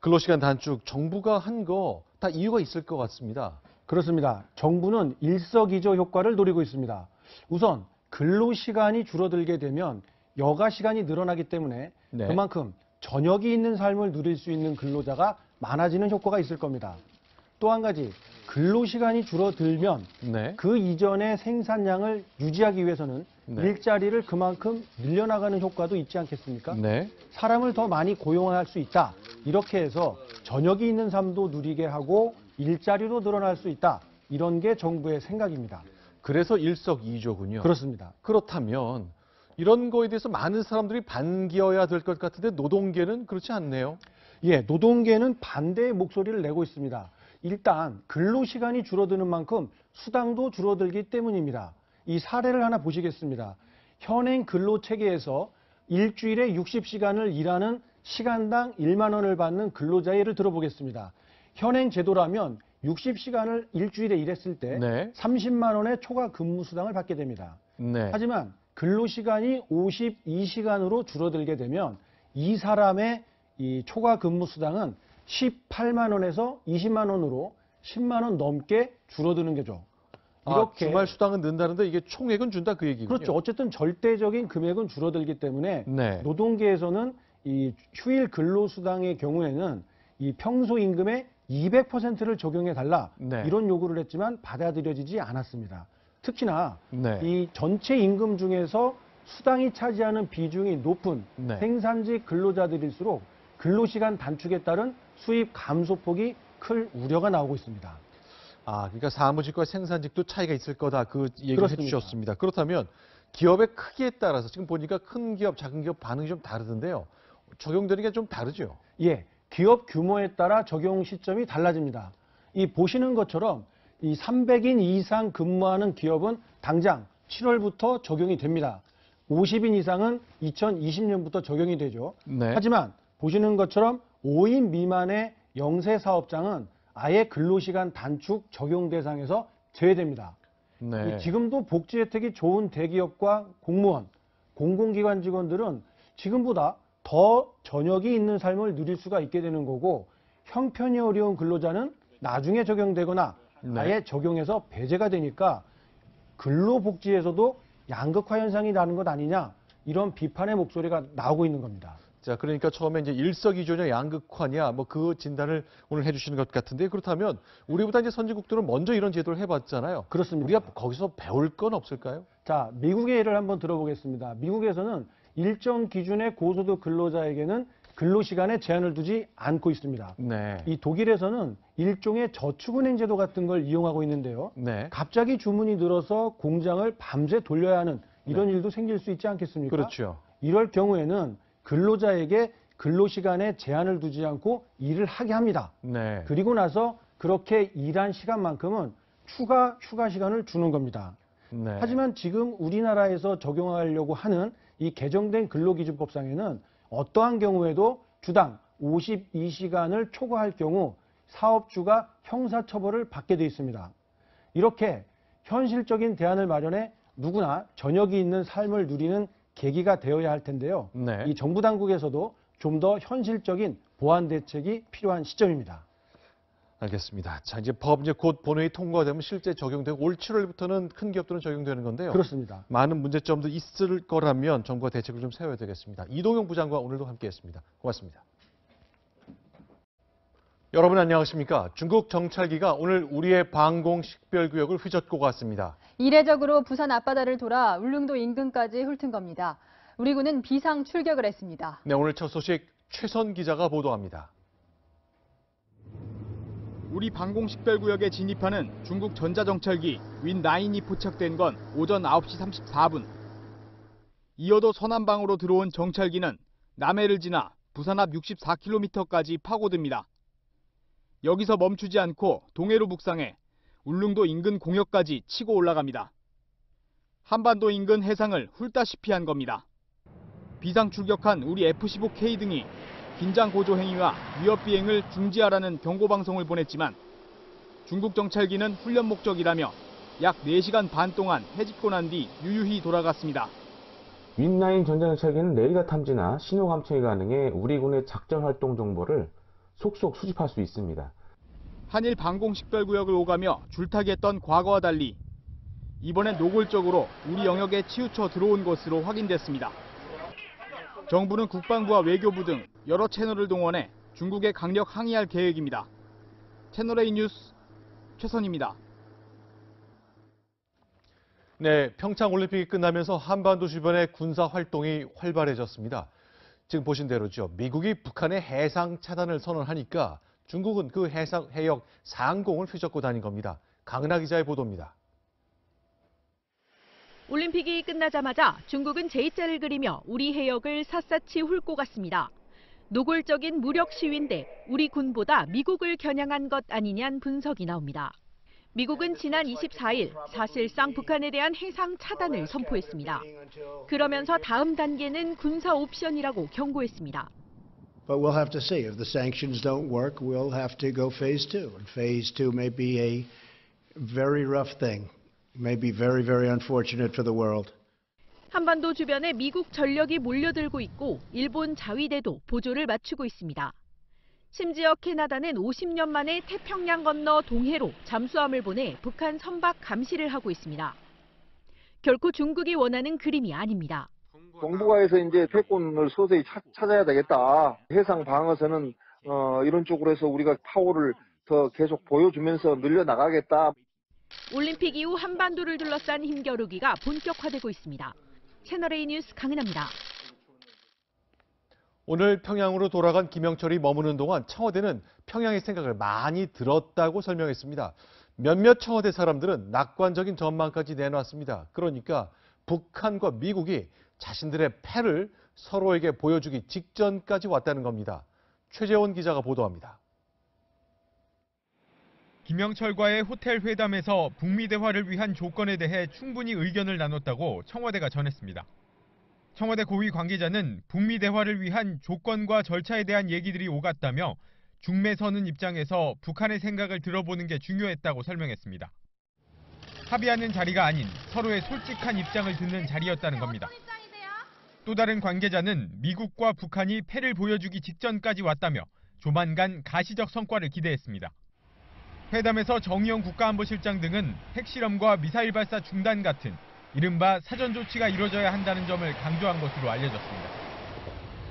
근로시간 단축, 정부가 한 거 다 이유가 있을 것 같습니다. 그렇습니다. 정부는 일석이조 효과를 노리고 있습니다. 우선 근로시간이 줄어들게 되면 여가 시간이 늘어나기 때문에 네. 그만큼 저녁이 있는 삶을 누릴 수 있는 근로자가 많아지는 효과가 있을 겁니다. 또 한 가지, 근로시간이 줄어들면 네. 그 이전의 생산량을 유지하기 위해서는 네. 일자리를 그만큼 늘려나가는 효과도 있지 않겠습니까? 네. 사람을 더 많이 고용할 수 있다. 이렇게 해서 저녁이 있는 삶도 누리게 하고 일자리도 늘어날 수 있다. 이런 게 정부의 생각입니다. 그래서 일석이조군요. 그렇습니다. 그렇다면 이런 거에 대해서 많은 사람들이 반기어야 될 것 같은데 노동계는 그렇지 않네요. 예, 노동계는 반대의 목소리를 내고 있습니다. 일단 근로시간이 줄어드는 만큼 수당도 줄어들기 때문입니다. 이 사례를 하나 보시겠습니다. 현행 근로체계에서 일주일에 60시간을 일하는 시간당 1만 원을 받는 근로자의 예를 들어보겠습니다. 현행 제도라면 60시간을 일주일에 일했을 때 네. 30만 원의 초과 근무수당을 받게 됩니다. 네. 하지만 근로시간이 52시간으로 줄어들게 되면 이 사람의 이 초과 근무수당은 18만 원에서 20만 원으로 10만 원 넘게 줄어드는 거죠. 이렇게 주말 수당은 는다는데 이게 총액은 준다 그 얘기군요. 그렇죠. 어쨌든 절대적인 금액은 줄어들기 때문에 네. 노동계에서는 이 휴일 근로수당의 경우에는 이 평소 임금의 200%를 적용해 달라 네. 이런 요구를 했지만 받아들여지지 않았습니다. 특히나 네. 이 전체 임금 중에서 수당이 차지하는 비중이 높은 네. 생산직 근로자들일수록 근로시간 단축에 따른 수입 감소폭이 클 우려가 나오고 있습니다. 그러니까 사무직과 생산직도 차이가 있을 거다 그 얘기를 그렇습니다. 해주셨습니다. 그렇다면 기업의 크기에 따라서 지금 보니까 큰 기업, 작은 기업 반응이 좀 다르던데요. 적용되는 게 좀 다르죠? 예, 기업 규모에 따라 적용 시점이 달라집니다. 이 보시는 것처럼 이 300인 이상 근무하는 기업은 당장 7월부터 적용이 됩니다. 50인 이상은 2020년부터 적용이 되죠. 네. 하지만 보시는 것처럼 5인 미만의 영세 사업장은 아예 근로시간 단축 적용 대상에서 제외됩니다. 네. 지금도 복지 혜택이 좋은 대기업과 공무원, 공공기관 직원들은 지금보다 더 저녁이 있는 삶을 누릴 수가 있게 되는 거고 형편이 어려운 근로자는 나중에 적용되거나 네. 아예 적용해서 배제가 되니까 근로복지에서도 양극화 현상이 나는 것 아니냐 이런 비판의 목소리가 나오고 있는 겁니다. 자, 그러니까 처음에 이제 일석이조냐 양극화냐 뭐 그 진단을 오늘 해주시는 것 같은데 그렇다면 우리보다 이제 선진국들은 먼저 이런 제도를 해봤잖아요. 그렇습니다. 우리가 거기서 배울 건 없을까요? 자, 미국의 예를 한번 들어보겠습니다. 미국에서는 일정 기준의 고소득 근로자에게는 근로시간에 제한을 두지 않고 있습니다. 네. 이 독일에서는 일종의 저축은행 제도 같은 걸 이용하고 있는데요. 네. 갑자기 주문이 늘어서 공장을 밤새 돌려야 하는 이런 일도 생길 수 있지 않겠습니까? 그렇죠. 이럴 경우에는 근로자에게 근로시간에 제한을 두지 않고 일을 하게 합니다. 네. 그리고 나서 그렇게 일한 시간만큼은 추가 휴가 시간을 주는 겁니다. 네. 하지만 지금 우리나라에서 적용하려고 하는 이 개정된 근로기준법상에는 어떠한 경우에도 주당 52시간을 초과할 경우 사업주가 형사처벌을 받게 돼 있습니다. 이렇게 현실적인 대안을 마련해 누구나 저녁이 있는 삶을 누리는 계기가 되어야 할 텐데요. 네. 이 정부 당국에서도 좀 더 현실적인 보완 대책이 필요한 시점입니다. 알겠습니다. 자, 이제 법 이제 곧 본회의 통과되면 실제 적용되고 올 7월부터는 큰 기업들은 적용되는 건데요. 그렇습니다. 많은 문제점도 있을 거라면 정부가 대책을 좀 세워야 되겠습니다. 이동용 부장과 오늘도 함께했습니다. 고맙습니다. 여러분 안녕하십니까? 중국 정찰기가 오늘 우리의 방공 식별구역을 휘젓고 갔습니다. 이례적으로 부산 앞바다를 돌아 울릉도 인근까지 훑은 겁니다. 우리 군은 비상 출격을 했습니다. 네, 오늘 첫 소식 최선 기자가 보도합니다. 우리 방공식별구역에 진입하는 중국 전자정찰기 윈9이 포착된 건 오전 9시 34분. 이어도 서남방으로 들어온 정찰기는 남해를 지나 부산 앞 64km까지 파고듭니다. 여기서 멈추지 않고 동해로 북상해 울릉도 인근 공역까지 치고 올라갑니다. 한반도 인근 해상을 훑다시피 한 겁니다. 비상 출격한 우리 F-15K 등이 긴장 고조 행위와 위협 비행을 중지하라는 경고 방송을 보냈지만 중국 정찰기는 훈련 목적이라며 약 4시간 반 동안 해집고 난 뒤 유유히 돌아갔습니다. 윈9 전자정찰기는 레이더 탐지나 신호 감청이 가능해 우리 군의 작전 활동 정보를 속속 수집할 수 있습니다. 한일 방공식별구역을 오가며 줄타기했던 과거와 달리 이번엔 노골적으로 우리 영역에 치우쳐 들어온 것으로 확인됐습니다. 정부는 국방부와 외교부 등 여러 채널을 동원해 중국에 강력 항의할 계획입니다. 채널A 뉴스 최선입니다. 네, 평창 올림픽이 끝나면서 한반도 주변의 군사 활동이 활발해졌습니다. 지금 보신 대로죠. 미국이 북한의 해상 차단을 선언하니까 중국은 그 해역 상공을 휘젓고 다닌 겁니다. 강은하 기자의 보도입니다. 올림픽이 끝나자마자 중국은 J자를 그리며 우리 해역을 샅샅이 훑고 갔습니다. 노골적인 무력 시위인데 우리 군보다 미국을 겨냥한 것 아니냐는 분석이 나옵니다. 미국은 지난 24일 사실상 북한에 대한 해상 차단을 선포했습니다. 그러면서 다음 단계는 군사 옵션이라고 경고했습니다. But we'll have to see. If the sanctions don't work, we'll have to go phase 2. And phase 2 may be a very rough thing. May be very, very unfortunate for the world. 한반도 주변에 미국 전력이 몰려들고 있고 일본 자위대도 보조를 맞추고 있습니다. 심지어 캐나다는 50년 만에 태평양 건너 동해로 잠수함을 보내 북한 선박 감시를 하고 있습니다. 결코 중국이 원하는 그림이 아닙니다. 정부가 해서 이제 태권을 서서히 찾아야 되겠다. 해상 방어선은 이런 쪽으로 해서 우리가 파워를 더 계속 보여주면서 늘려나가겠다. 올림픽 이후 한반도를 둘러싼 힘겨루기가 본격화되고 있습니다. 채널A 뉴스 강은하입니다. 오늘 평양으로 돌아간 김영철이 머무는 동안 청와대는 평양의 생각을 많이 들었다고 설명했습니다. 몇몇 청와대 사람들은 낙관적인 전망까지 내놨습니다. 그러니까 북한과 미국이 자신들의 패를 서로에게 보여주기 직전까지 왔다는 겁니다. 최재원 기자가 보도합니다. 김영철과의 호텔 회담에서 북미 대화를 위한 조건에 대해 충분히 의견을 나눴다고 청와대가 전했습니다. 청와대 고위 관계자는 북미 대화를 위한 조건과 절차에 대한 얘기들이 오갔다며 중매 서는 입장에서 북한의 생각을 들어보는 게 중요했다고 설명했습니다. 합의하는 자리가 아닌 서로의 솔직한 입장을 듣는 자리였다는 겁니다. 또 다른 관계자는 미국과 북한이 패를 보여주기 직전까지 왔다며 조만간 가시적 성과를 기대했습니다. 회담에서 정의용 국가안보실장 등은 핵실험과 미사일 발사 중단 같은 이른바 사전 조치가 이뤄져야 한다는 점을 강조한 것으로 알려졌습니다.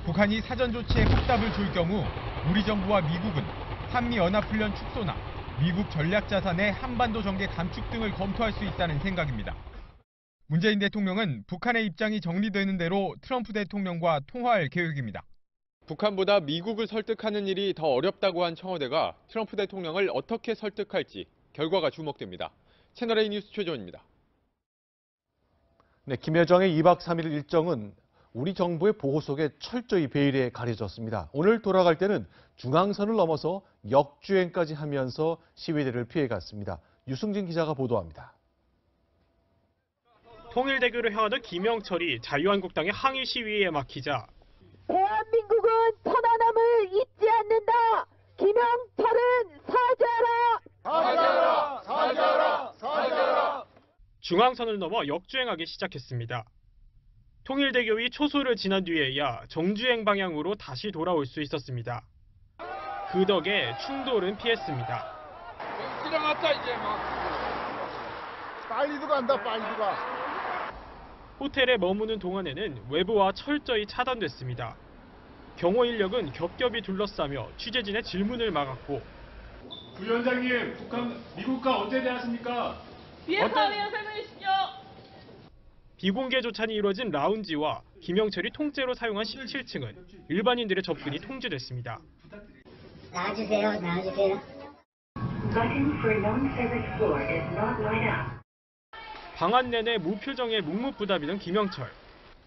북한이 사전 조치에 확답을 줄 경우 우리 정부와 미국은 한미연합훈련 축소나 미국 전략자산의 한반도 전개 감축 등을 검토할 수 있다는 생각입니다. 문재인 대통령은 북한의 입장이 정리되는 대로 트럼프 대통령과 통화할 계획입니다. 북한보다 미국을 설득하는 일이 더 어렵다고 한 청와대가 트럼프 대통령을 어떻게 설득할지 결과가 주목됩니다. 채널A 뉴스 최재원입니다. 네, 김여정의 2박 3일 일정은 우리 정부의 보호 속에 철저히 베일에 가려졌습니다. 오늘 돌아갈 때는 중앙선을 넘어서 역주행까지 하면서 시위대를 피해갔습니다. 유승진 기자가 보도합니다. 통일대교를 향하던 김영철이 자유한국당의 항의 시위에 막히자 대한민국은 천안함을 잊지 않는다. 김영철은 사죄하라. 사죄하라! 사죄하라! 사죄하라! 중앙선을 넘어 역주행하기 시작했습니다. 통일대교 위 초소를 지난 뒤에야 정주행 방향으로 다시 돌아올 수 있었습니다. 그 덕에 충돌은 피했습니다. 지나갔다 이제 막. 빨리도 간다 빨리도 가. 호텔에 머무는 동안에는 외부와 철저히 차단됐습니다. 경호 인력은 겹겹이 둘러싸며 취재진의 질문을 막았고 부위원장님, 미국과 언제 대하십니까? 비핵화하면 설명해 주십시오. 비공개 조찬이 이루어진 라운지와 김영철이 통째로 사용한 17층은 일반인들의 접근이 통제됐습니다. 나와주세요. 방안 내내 무표정의 묵묵부답이던 김영철.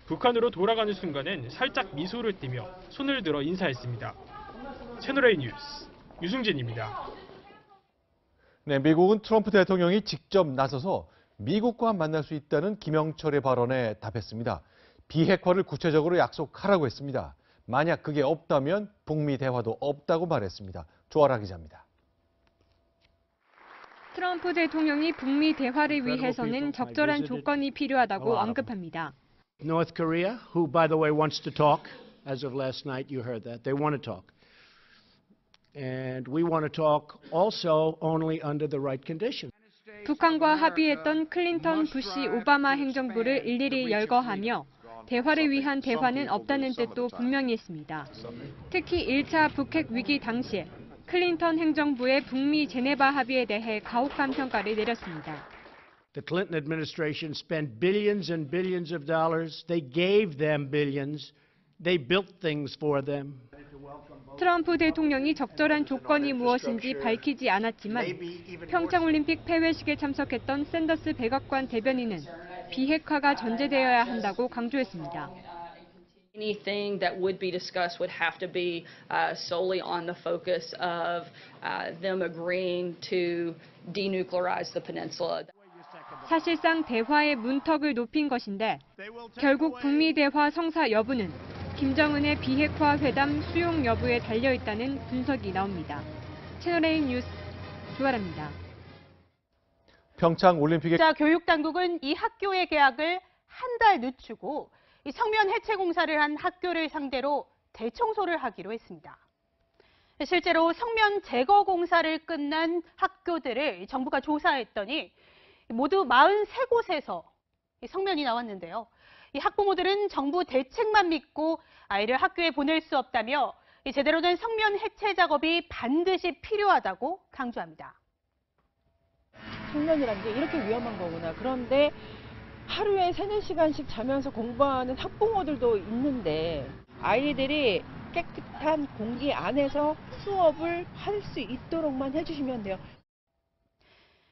북한으로 돌아가는 순간엔 살짝 미소를 띠며 손을 들어 인사했습니다. 채널A 뉴스 유승진입니다. 네, 미국은 트럼프 대통령이 직접 나서서 미국과 만날 수 있다는 김영철의 발언에 답했습니다. 비핵화를 구체적으로 약속하라고 했습니다. 만약 그게 없다면 북미 대화도 없다고 말했습니다. 조아라 기자입니다. 트럼프 대통령이 북미 대화를 위해서는 적절한 조건이 필요하다고 언급합니다. North Korea, who, by the way, wants to talk. As of last night, you heard that. They want to talk. And we want to talk also only under the right conditions. 북한과 합의했던 클린턴, 부시, 오바마 행정부를 일일이 열거하며 대화를 위한 대화는 없다는 뜻도 분명히 했습니다. 특히 1차 북핵 위기 당시에 클린턴 행정부의 북미 제네바 합의에 대해 가혹한 평가를 내렸습니다. The Clinton administration spent billions and billions of dollars. They gave them billions. They built things for them. 트럼프 대통령이 적절한 조건이 무엇인지 밝히지 않았지만 평창올림픽 폐회식에 참석했던 샌더스 백악관 대변인은 비핵화가 전제되어야 한다고 강조했습니다. Anything that would be discussed would have to be solely on the focus of them agreeing to denuclearize the peninsula. 사실상 대화의 문턱을 높인 것인데 결국 북미 대화 성사 여부는 김정은의 비핵화 회담 수용 여부에 달려있다는 분석이 나옵니다. 채널A 뉴스 조아라입니다. 평창 올림픽에 교육당국은 이 학교의 개학을 한 달 늦추고 이 성면 해체 공사를 한 학교를 상대로 대청소를 하기로 했습니다. 실제로 성면 제거 공사를 끝난 학교들을 정부가 조사했더니 모두 43곳에서 성면이 나왔는데요. 이 학부모들은 정부 대책만 믿고 아이를 학교에 보낼 수 없다며 제대로 된 성면 해체 작업이 반드시 필요하다고 강조합니다. 성면이라는 게 이렇게 위험한 거구나. 그런데 하루에 3-4시간씩 자면서 공부하는 학부모들도 있는데 아이들이 깨끗한 공기 안에서 수업을 할 수 있도록만 해주시면 돼요.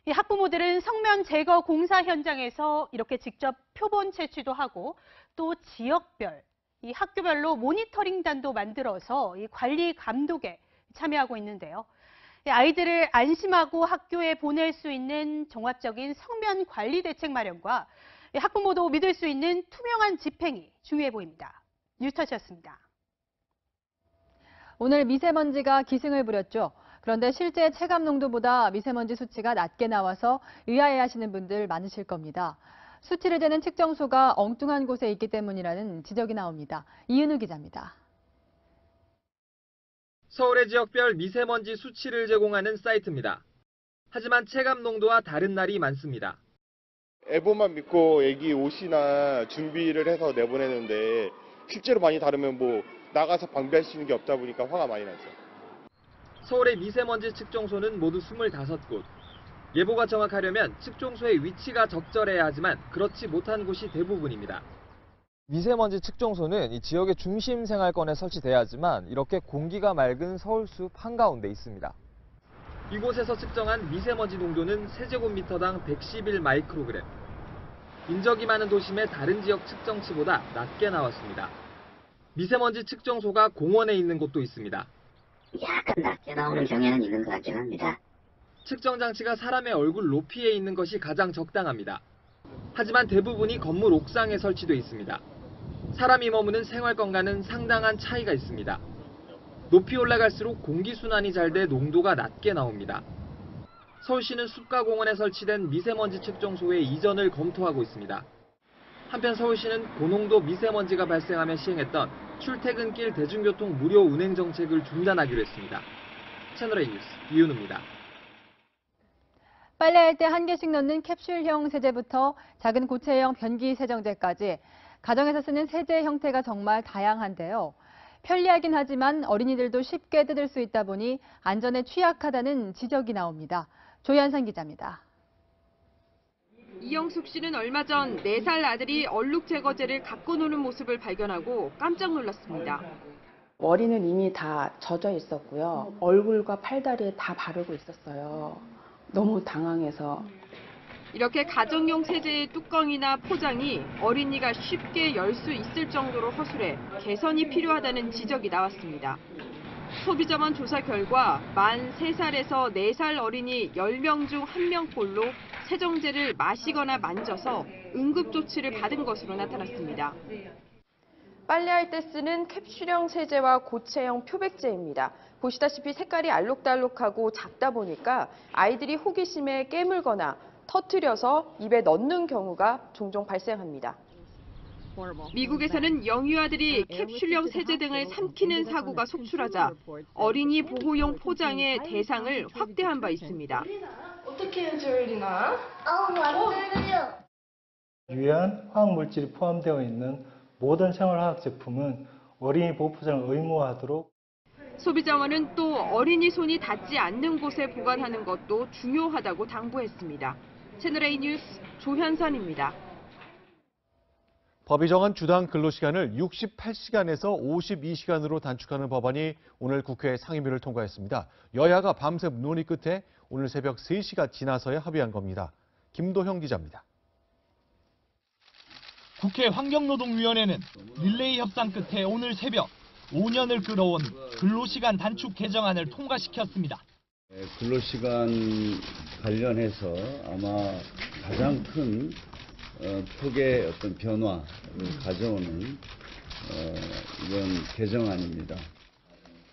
이 학부모들은 성면 제거 공사 현장에서 이렇게 직접 표본 채취도 하고 또 지역별, 이 학교별로 모니터링단도 만들어서 이 관리 감독에 참여하고 있는데요. 아이들을 안심하고 학교에 보낼 수 있는 종합적인 성면 관리 대책 마련과 학부모도 믿을 수 있는 투명한 집행이 중요해 보입니다. 뉴스터치였습니다. 오늘 미세먼지가 기승을 부렸죠. 그런데 실제 체감 농도보다 미세먼지 수치가 낮게 나와서 의아해하시는 분들 많으실 겁니다. 수치를 재는 측정소가 엉뚱한 곳에 있기 때문이라는 지적이 나옵니다. 이은우 기자입니다. 서울의 지역별 미세먼지 수치를 제공하는 사이트입니다. 하지만 체감 농도와 다른 날이 많습니다. 애보만 믿고 애기 옷이나 준비를 해서 내보내는데 실제로 많이 다르면 뭐 나가서 방비할 수 있는 게 없다 보니까 화가 많이 나죠. 서울의 미세먼지 측정소는 모두 25곳. 예보가 정확하려면 측정소의 위치가 적절해야 하지만 그렇지 못한 곳이 대부분입니다. 미세먼지 측정소는 이 지역의 중심 생활권에 설치돼야 하지만 이렇게 공기가 맑은 서울숲 한가운데 있습니다. 이곳에서 측정한 미세먼지 농도는 세제곱미터당 111 마이크로그램. 인적이 많은 도심의 다른 지역 측정치보다 낮게 나왔습니다. 미세먼지 측정소가 공원에 있는 곳도 있습니다. 약간 낮게 나오는 경향은 있는 것 같긴 합니다. 측정 장치가 사람의 얼굴 높이에 있는 것이 가장 적당합니다. 하지만 대부분이 건물 옥상에 설치돼 있습니다. 사람이 머무는 생활권과는 상당한 차이가 있습니다. 높이 올라갈수록 공기순환이 잘 돼 농도가 낮게 나옵니다. 서울시는 숲과 공원에 설치된 미세먼지 측정소의 이전을 검토하고 있습니다. 한편 서울시는 고농도 미세먼지가 발생하면 시행했던 출퇴근길 대중교통 무료 운행 정책을 중단하기로 했습니다. 채널A 뉴스 이윤우입니다. 빨래할 때 한 개씩 넣는 캡슐형 세제부터 작은 고체형 변기 세정제까지 가정에서 쓰는 세제 형태가 정말 다양한데요. 편리하긴 하지만 어린이들도 쉽게 뜯을 수 있다 보니 안전에 취약하다는 지적이 나옵니다. 조현상 기자입니다. 이영숙 씨는 얼마 전 4살 아들이 얼룩 제거제를 갖고 노는 모습을 발견하고 깜짝 놀랐습니다. 머리는 이미 다 젖어 있었고요. 얼굴과 팔다리에 다 바르고 있었어요. 너무 당황해서. 이렇게 가정용 세제의 뚜껑이나 포장이 어린이가 쉽게 열 수 있을 정도로 허술해 개선이 필요하다는 지적이 나왔습니다. 소비자원 조사 결과 만 3살에서 4살 어린이 10명 중 1명꼴로 세정제를 마시거나 만져서 응급조치를 받은 것으로 나타났습니다. 빨래할 때 쓰는 캡슐형 세제와 고체형 표백제입니다. 보시다시피 색깔이 알록달록하고 작다 보니까 아이들이 호기심에 깨물거나 터뜨려서 입에 넣는 경우가 종종 발생합니다. 미국에서는 영유아들이 캡슐형 세제 등을 삼키는 사고가 속출하자 어린이 보호용 포장의 대상을 확대한 바 있습니다. 어떻게 해줘야 유해한 화학물질이 포함되어 있는 모든 생활화학 제품은 어린이 보호 포장을 의무화하도록. 소비자원은 또 어린이 손이 닿지 않는 곳에 보관하는 것도 중요하다고 당부했습니다. 채널A 뉴스 조현선입니다. 법이 정한 주당 근로시간을 68시간에서 52시간으로 단축하는 법안이 오늘 국회 상임위를 통과했습니다. 여야가 밤새 논의 끝에 오늘 새벽 3시가 지나서야 합의한 겁니다. 김도형 기자입니다. 국회 환경노동위원회는 릴레이 협상 끝에 오늘 새벽 5년을 끌어온 근로시간 단축 개정안을 통과시켰습니다. 근로시간 관련해서 아마 가장 큰 폭의 어떤 변화를 가져오는 이런 개정안입니다.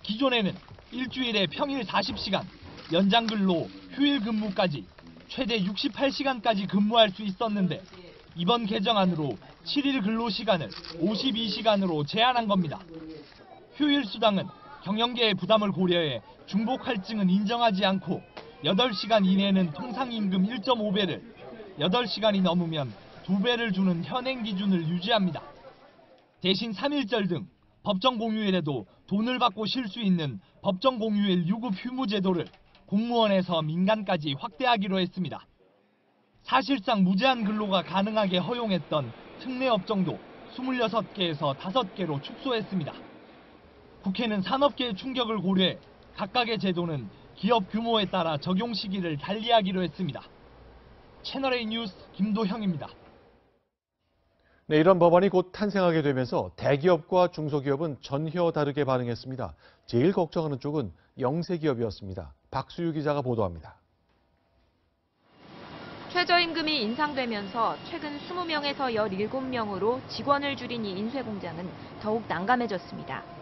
기존에는 일주일에 평일 40시간, 연장 근로, 휴일 근무까지 최대 68시간까지 근무할 수 있었는데 이번 개정안으로 7일 근로시간을 52시간으로 제한한 겁니다. 휴일 수당은 경영계의 부담을 고려해 중복 할증은 인정하지 않고 8시간 이내는 통상임금 1.5배를, 8시간이 넘으면 2배를 주는 현행 기준을 유지합니다. 대신 3일절 등 법정 공휴일에도 돈을 받고 쉴 수 있는 법정 공휴일 유급 휴무 제도를 공무원에서 민간까지 확대하기로 했습니다. 사실상 무제한 근로가 가능하게 허용했던 특례 업종도 26개에서 5개로 축소했습니다. 국회는 산업계의 충격을 고려해 각각의 제도는 기업 규모에 따라 적용 시기를 달리하기로 했습니다. 채널A 뉴스 김도형입니다. 네, 이런 법안이 곧 탄생하게 되면서 대기업과 중소기업은 전혀 다르게 반응했습니다. 제일 걱정하는 쪽은 영세기업이었습니다. 박수유 기자가 보도합니다. 최저임금이 인상되면서 최근 20명에서 17명으로 직원을 줄인 이 인쇄공장은 더욱 난감해졌습니다.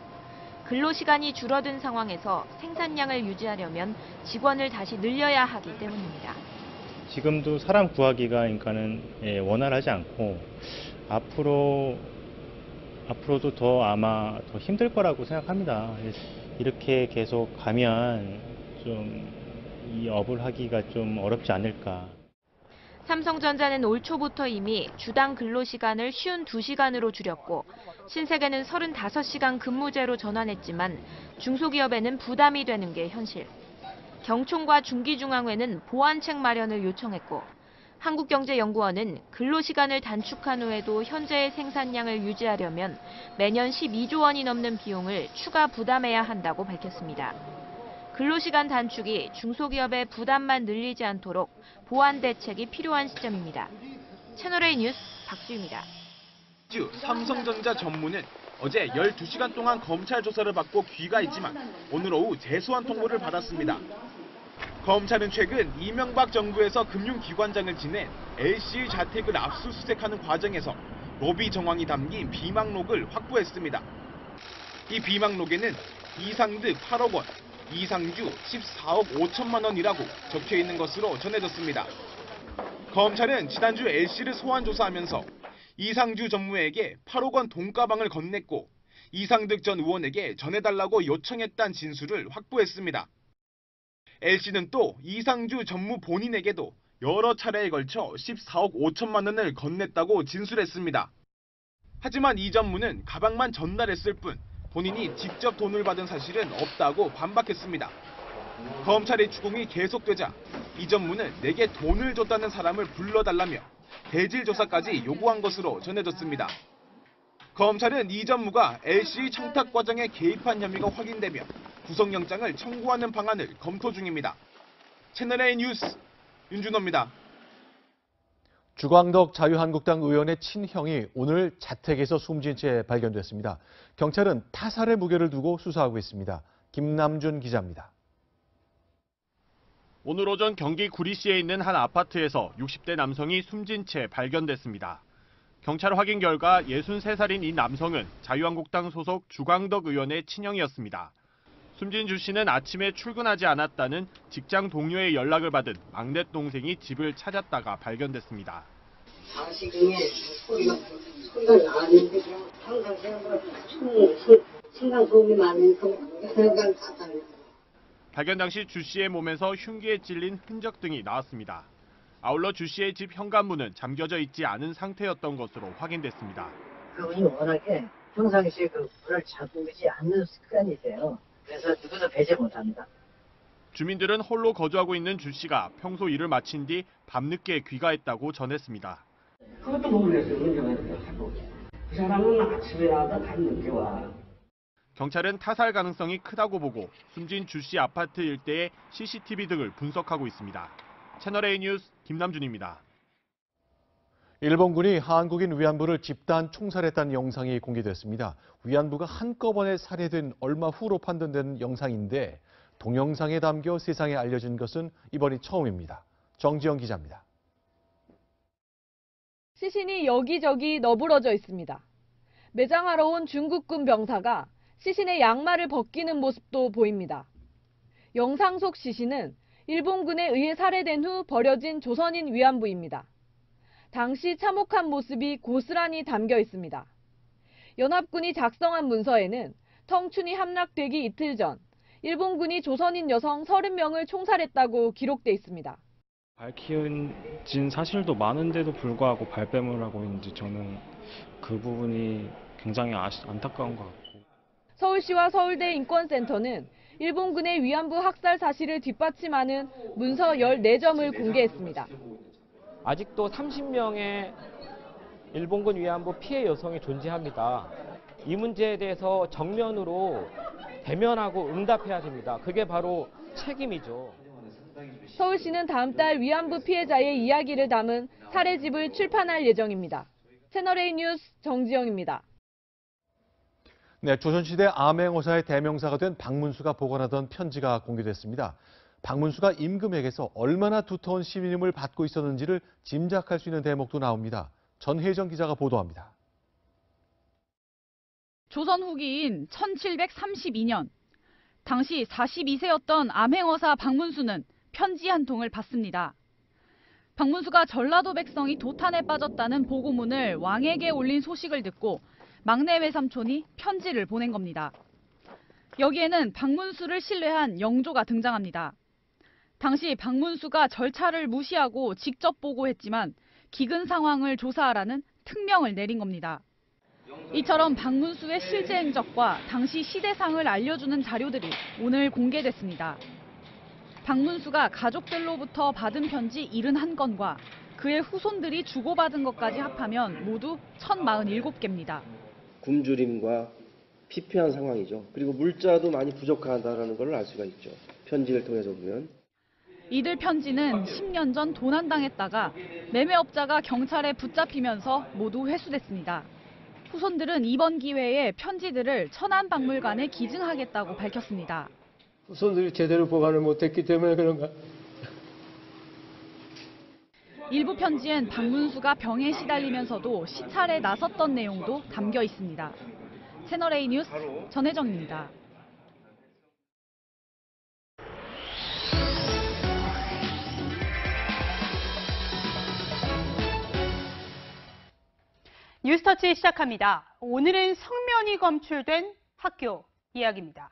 근로시간이 줄어든 상황에서 생산량을 유지하려면 직원을 다시 늘려야 하기 때문입니다. 지금도 사람 구하기가 그러니까는 원활하지 않고 앞으로도 더 아마 더 힘들 거라고 생각합니다. 이렇게 계속 가면 좀 이 업을 하기가 좀 어렵지 않을까. 삼성전자는 올 초부터 이미 주당 근로시간을 52시간으로 줄였고 신세계는 35시간 근무제로 전환했지만 중소기업에는 부담이 되는 게 현실. 경총과 중기중앙회는 보완책 마련을 요청했고 한국경제연구원은 근로시간을 단축한 후에도 현재의 생산량을 유지하려면 매년 12조 원이 넘는 비용을 추가 부담해야 한다고 밝혔습니다. 근로시간 단축이 중소기업의 부담만 늘리지 않도록 보완 대책이 필요한 시점입니다. 채널A 뉴스 박수유입니다. 삼성전자 전무는 어제 12시간 동안 검찰 조사를 받고 귀가했지만 오늘 오후 재소환 통보를 받았습니다. 검찰은 최근 이명박 정부에서 금융기관장을 지낸 L씨의 자택을 압수수색하는 과정에서 로비 정황이 담긴 비망록을 확보했습니다. 이 비망록에는 이상득 8억 원, 이상주 14억 5천만 원이라고 적혀 있는 것으로 전해졌습니다. 검찰은 지난주 L씨를 소환 조사하면서 이상주 전무에게 8억 원 돈가방을 건넸고 이상득 전 의원에게 전해달라고 요청했다는 진술을 확보했습니다. L씨는 또 이상주 전무 본인에게도 여러 차례에 걸쳐 14억 5천만 원을 건넸다고 진술했습니다. 하지만 이 전무는 가방만 전달했을 뿐 본인이 직접 돈을 받은 사실은 없다고 반박했습니다. 검찰의 추궁이 계속되자 이 전무는 내게 돈을 줬다는 사람을 불러달라며 대질 조사까지 요구한 것으로 전해졌습니다. 검찰은 이 전무가 LC 청탁 과정에 개입한 혐의가 확인되며 구속영장을 청구하는 방안을 검토 중입니다. 채널A 뉴스 윤준호입니다. 주광덕 자유한국당 의원의 친형이 오늘 자택에서 숨진 채 발견됐습니다. 경찰은 타살의 무게를 두고 수사하고 있습니다. 김남준 기자입니다. 오늘 오전 경기 구리시에 있는 한 아파트에서 60대 남성이 숨진 채 발견됐습니다. 경찰 확인 결과 63살인 이 남성은 자유한국당 소속 주광덕 의원의 친형이었습니다. 숨진 주 씨는 아침에 출근하지 않았다는 직장 동료의 연락을 받은 막내 동생이 집을 찾았다가 발견됐습니다. 자식 중에 소리가 나는데 항상 생각 소음이 많으니까 생각 다 달라. 발견 당시 주 씨의 몸에서 흉기에 찔린 흔적 등이 나왔습니다. 아울러 주 씨의 집 현관문은 잠겨져 있지 않은 상태였던 것으로 확인됐습니다. 그분이 워낙에 평상시에 불을 잡지 않는 습관이세요. 그래서 누구도 배제 못합니다. 주민들은 홀로 거주하고 있는 주 씨가 평소 일을 마친 뒤 밤늦게 귀가했다고 전했습니다. 그것도 모르겠어요. 그 사람은 아침에 나와도 밤늦게 와. 경찰은 타살 가능성이 크다고 보고 숨진 주 씨 아파트 일대의 CCTV 등을 분석하고 있습니다. 채널A 뉴스 김남준입니다. 일본군이 한국인 위안부를 집단 총살했다는 영상이 공개됐습니다. 위안부가 한꺼번에 살해된 얼마 후로 판단된 영상인데 동영상에 담겨 세상에 알려진 것은 이번이 처음입니다. 정지영 기자입니다. 시신이 여기저기 너부러져 있습니다. 매장하러 온 중국군 병사가 시신의 양말을 벗기는 모습도 보입니다. 영상 속 시신은 일본군에 의해 살해된 후 버려진 조선인 위안부입니다. 당시 참혹한 모습이 고스란히 담겨 있습니다. 연합군이 작성한 문서에는 청춘이 함락되기 이틀 전 일본군이 조선인 여성 30명을 총살했다고 기록돼 있습니다. 밝혀진 사실도 많은데도 불구하고 발뺌을 하고 있는지 저는 그 부분이 굉장히 안타까운 것 같고. 서울시와 서울대 인권센터는 일본군의 위안부 학살 사실을 뒷받침하는 문서 14점을 공개했습니다. 아직도 30명의 일본군 위안부 피해 여성이 존재합니다. 이 문제에 대해서 정면으로 대면하고 응답해야 됩니다. 그게 바로 책임이죠. 서울시는 다음 달 위안부 피해자의 이야기를 담은 사례집을 출판할 예정입니다. 채널A 뉴스 정지영입니다. 네, 조선시대 암행어사의 대명사가 된 박문수가 보관하던 편지가 공개됐습니다. 박문수가 임금에게서 얼마나 두터운 신임을 받고 있었는지를 짐작할 수 있는 대목도 나옵니다. 전혜정 기자가 보도합니다. 조선 후기인 1732년, 당시 42세였던 암행어사 박문수는 편지 한 통을 받습니다. 박문수가 전라도 백성이 도탄에 빠졌다는 보고문을 왕에게 올린 소식을 듣고 막내 외삼촌이 편지를 보낸 겁니다. 여기에는 박문수를 신뢰한 영조가 등장합니다. 당시 박문수가 절차를 무시하고 직접 보고했지만 기근 상황을 조사하라는 특명을 내린 겁니다. 이처럼 박문수의 실제 행적과 당시 시대상을 알려주는 자료들이 오늘 공개됐습니다. 박문수가 가족들로부터 받은 편지 71건과 그의 후손들이 주고받은 것까지 합하면 모두 1047개입니다. 굶주림과 피폐한 상황이죠. 그리고 물자도 많이 부족하다는 걸 알 수가 있죠. 편지를 통해서 보면. 이들 편지는 10년 전 도난당했다가 매매업자가 경찰에 붙잡히면서 모두 회수됐습니다. 후손들은 이번 기회에 편지들을 천안박물관에 기증하겠다고 밝혔습니다. 후손들이 제대로 보관을 못했기 때문에 그런가? 일부 편지엔 박문수가 병에 시달리면서도 시찰에 나섰던 내용도 담겨 있습니다. 채널A 뉴스 전혜정입니다. 뉴스터치 시작합니다. 오늘은 성면이 검출된 학교 이야기입니다.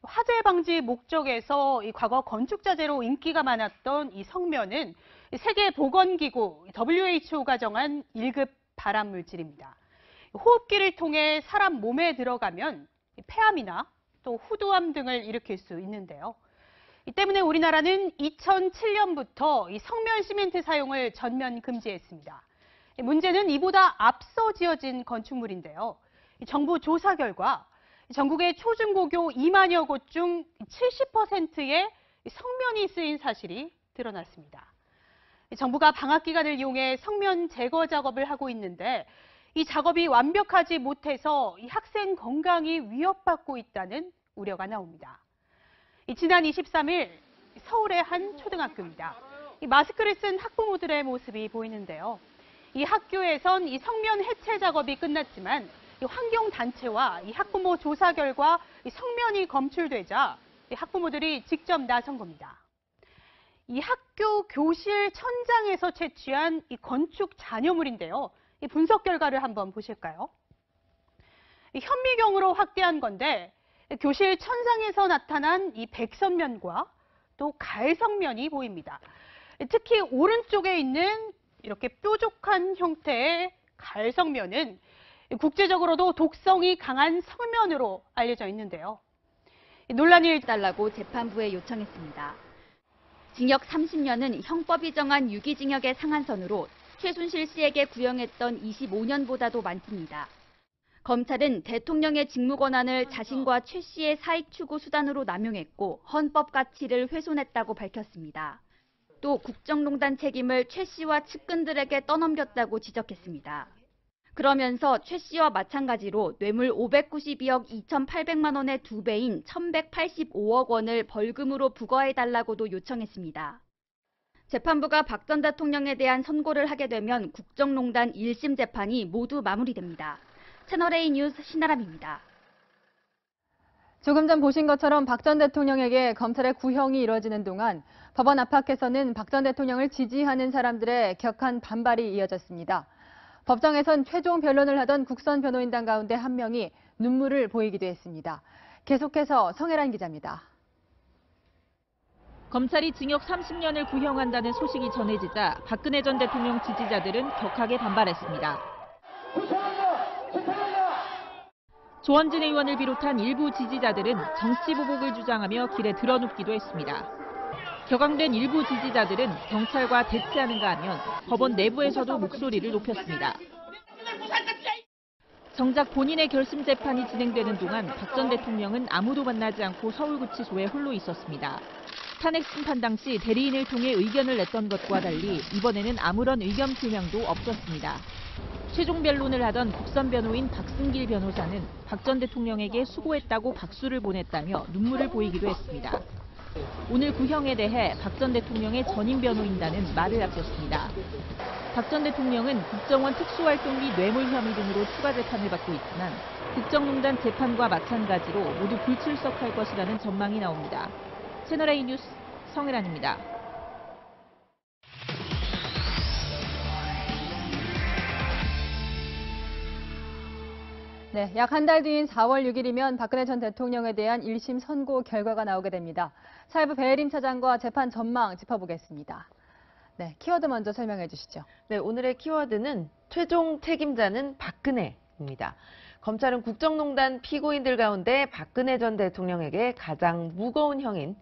화재 방지 목적에서 과거 건축자재로 인기가 많았던 이 성면은 세계보건기구 WHO가 정한 1급 발암물질입니다. 호흡기를 통해 사람 몸에 들어가면 폐암이나 또 후두암 등을 일으킬 수 있는데요. 이 때문에 우리나라는 2007년부터 이 성면 시멘트 사용을 전면 금지했습니다. 문제는 이보다 앞서 지어진 건축물인데요. 정부 조사 결과 전국의 초중고교 2만여 곳 중 70%의 성면이 쓰인 사실이 드러났습니다. 정부가 방학 기간을 이용해 성면 제거 작업을 하고 있는데 이 작업이 완벽하지 못해서 이 학생 건강이 위협받고 있다는 우려가 나옵니다. 지난 23일 서울의 한 초등학교입니다. 이 마스크를 쓴 학부모들의 모습이 보이는데요. 이 학교에선 이 성면 해체 작업이 끝났지만 이 환경단체와 이 학부모 조사 결과 이 성면이 검출되자 이 학부모들이 직접 나선 겁니다. 이 학교 교실 천장에서 채취한 이 건축 잔여물인데요. 이 분석 결과를 한번 보실까요? 이 현미경으로 확대한 건데 교실 천장에서 나타난 이 백선면과 또 갈성면이 보입니다. 특히 오른쪽에 있는 이렇게 뾰족한 형태의 갈성면은 국제적으로도 독성이 강한 성면으로 알려져 있는데요. 논란이 달라고 재판부에 요청했습니다. 징역 30년은 형법이 정한 유기징역의 상한선으로 최순실 씨에게 구형했던 25년보다도 많습니다. 검찰은 대통령의 직무 권한을 자신과 최 씨의 사익 추구 수단으로 남용했고 헌법 가치를 훼손했다고 밝혔습니다. 또 국정농단 책임을 최 씨와 측근들에게 떠넘겼다고 지적했습니다. 그러면서 최 씨와 마찬가지로 뇌물 592억 2,800만 원의 2배인 1,185억 원을 벌금으로 부과해달라고도 요청했습니다. 재판부가 박 전 대통령에 대한 선고를 하게 되면 국정농단 1심 재판이 모두 마무리됩니다. 채널A 뉴스 신아람입니다. 조금 전 보신 것처럼 박 전 대통령에게 검찰의 구형이 이뤄지는 동안 법원 안팎에서는 박 전 대통령을 지지하는 사람들의 격한 반발이 이어졌습니다. 법정에선 최종 변론을 하던 국선 변호인단 가운데 한 명이 눈물을 보이기도 했습니다. 계속해서 성혜란 기자입니다. 검찰이 징역 30년을 구형한다는 소식이 전해지자 박근혜 전 대통령 지지자들은 격하게 반발했습니다. 조원진 의원을 비롯한 일부 지지자들은 정치보복을 주장하며 길에 드러눕기도 했습니다. 격앙된 일부 지지자들은 경찰과 대치하는가 하면 법원 내부에서도 목소리를 높였습니다. 정작 본인의 결심 재판이 진행되는 동안 박 전 대통령은 아무도 만나지 않고 서울구치소에 홀로 있었습니다. 탄핵 심판 당시 대리인을 통해 의견을 냈던 것과 달리 이번에는 아무런 의견 표명도 없었습니다. 최종 변론을 하던 국선 변호인 박승길 변호사는 박 전 대통령에게 수고했다고 박수를 보냈다며 눈물을 보이기도 했습니다. 오늘 구형에 대해 박 전 대통령의 전임 변호인단은 말을 아꼈습니다. 박 전 대통령은 국정원 특수활동비 뇌물 혐의 등으로 추가 재판을 받고 있지만 국정농단 재판과 마찬가지로 모두 불출석할 것이라는 전망이 나옵니다. 채널A 뉴스 성혜란입니다. 네, 약 한 달 뒤인 4월 6일이면 박근혜 전 대통령에 대한 1심 선고 결과가 나오게 됩니다. 사회부 배혜림 차장과 재판 전망 짚어보겠습니다. 네, 키워드 먼저 설명해 주시죠. 네, 오늘의 키워드는 최종 책임자는 박근혜입니다. 검찰은 국정농단 피고인들 가운데 박근혜 전 대통령에게 가장 무거운 형인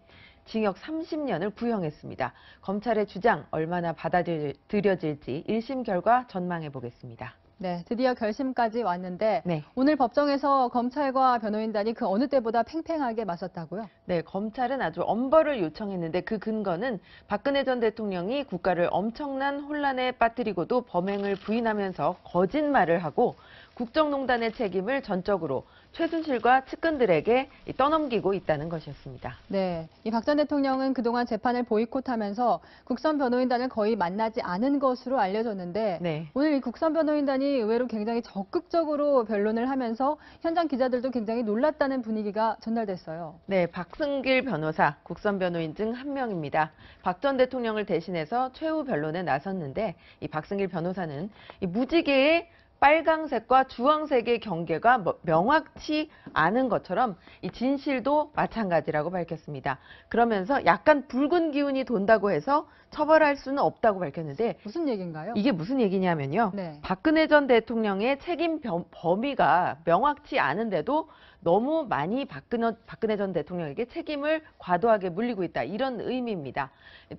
징역 30년을 구형했습니다. 검찰의 주장 얼마나 받아들여질지 1심 결과 전망해 보겠습니다. 네, 드디어 결심까지 왔는데 네. 오늘 법정에서 검찰과 변호인단이 그 어느 때보다 팽팽하게 맞섰다고요? 네, 검찰은 아주 엄벌을 요청했는데 그 근거는 박근혜 전 대통령이 국가를 엄청난 혼란에 빠뜨리고도 범행을 부인하면서 거짓말을 하고 국정농단의 책임을 전적으로 최순실과 측근들에게 떠넘기고 있다는 것이었습니다. 네, 이 박 전 대통령은 그동안 재판을 보이콧하면서 국선 변호인단을 거의 만나지 않은 것으로 알려졌는데 네. 오늘 이 국선 변호인단이 의외로 굉장히 적극적으로 변론을 하면서 현장 기자들도 굉장히 놀랐다는 분위기가 전달됐어요. 네, 박승길 변호사, 국선 변호인 중 한 명입니다. 박 전 대통령을 대신해서 최후 변론에 나섰는데 이 박승길 변호사는 이 무지개의 빨강색과 주황색의 경계가 명확치 않은 것처럼 이 진실도 마찬가지라고 밝혔습니다. 그러면서 약간 붉은 기운이 돈다고 해서 처벌할 수는 없다고 밝혔는데 무슨 얘기인가요? 이게 무슨 얘기냐면요. 네. 박근혜 전 대통령의 책임 범위가 명확치 않은데도 너무 많이 박근혜 전 대통령에게 책임을 과도하게 물리고 있다. 이런 의미입니다.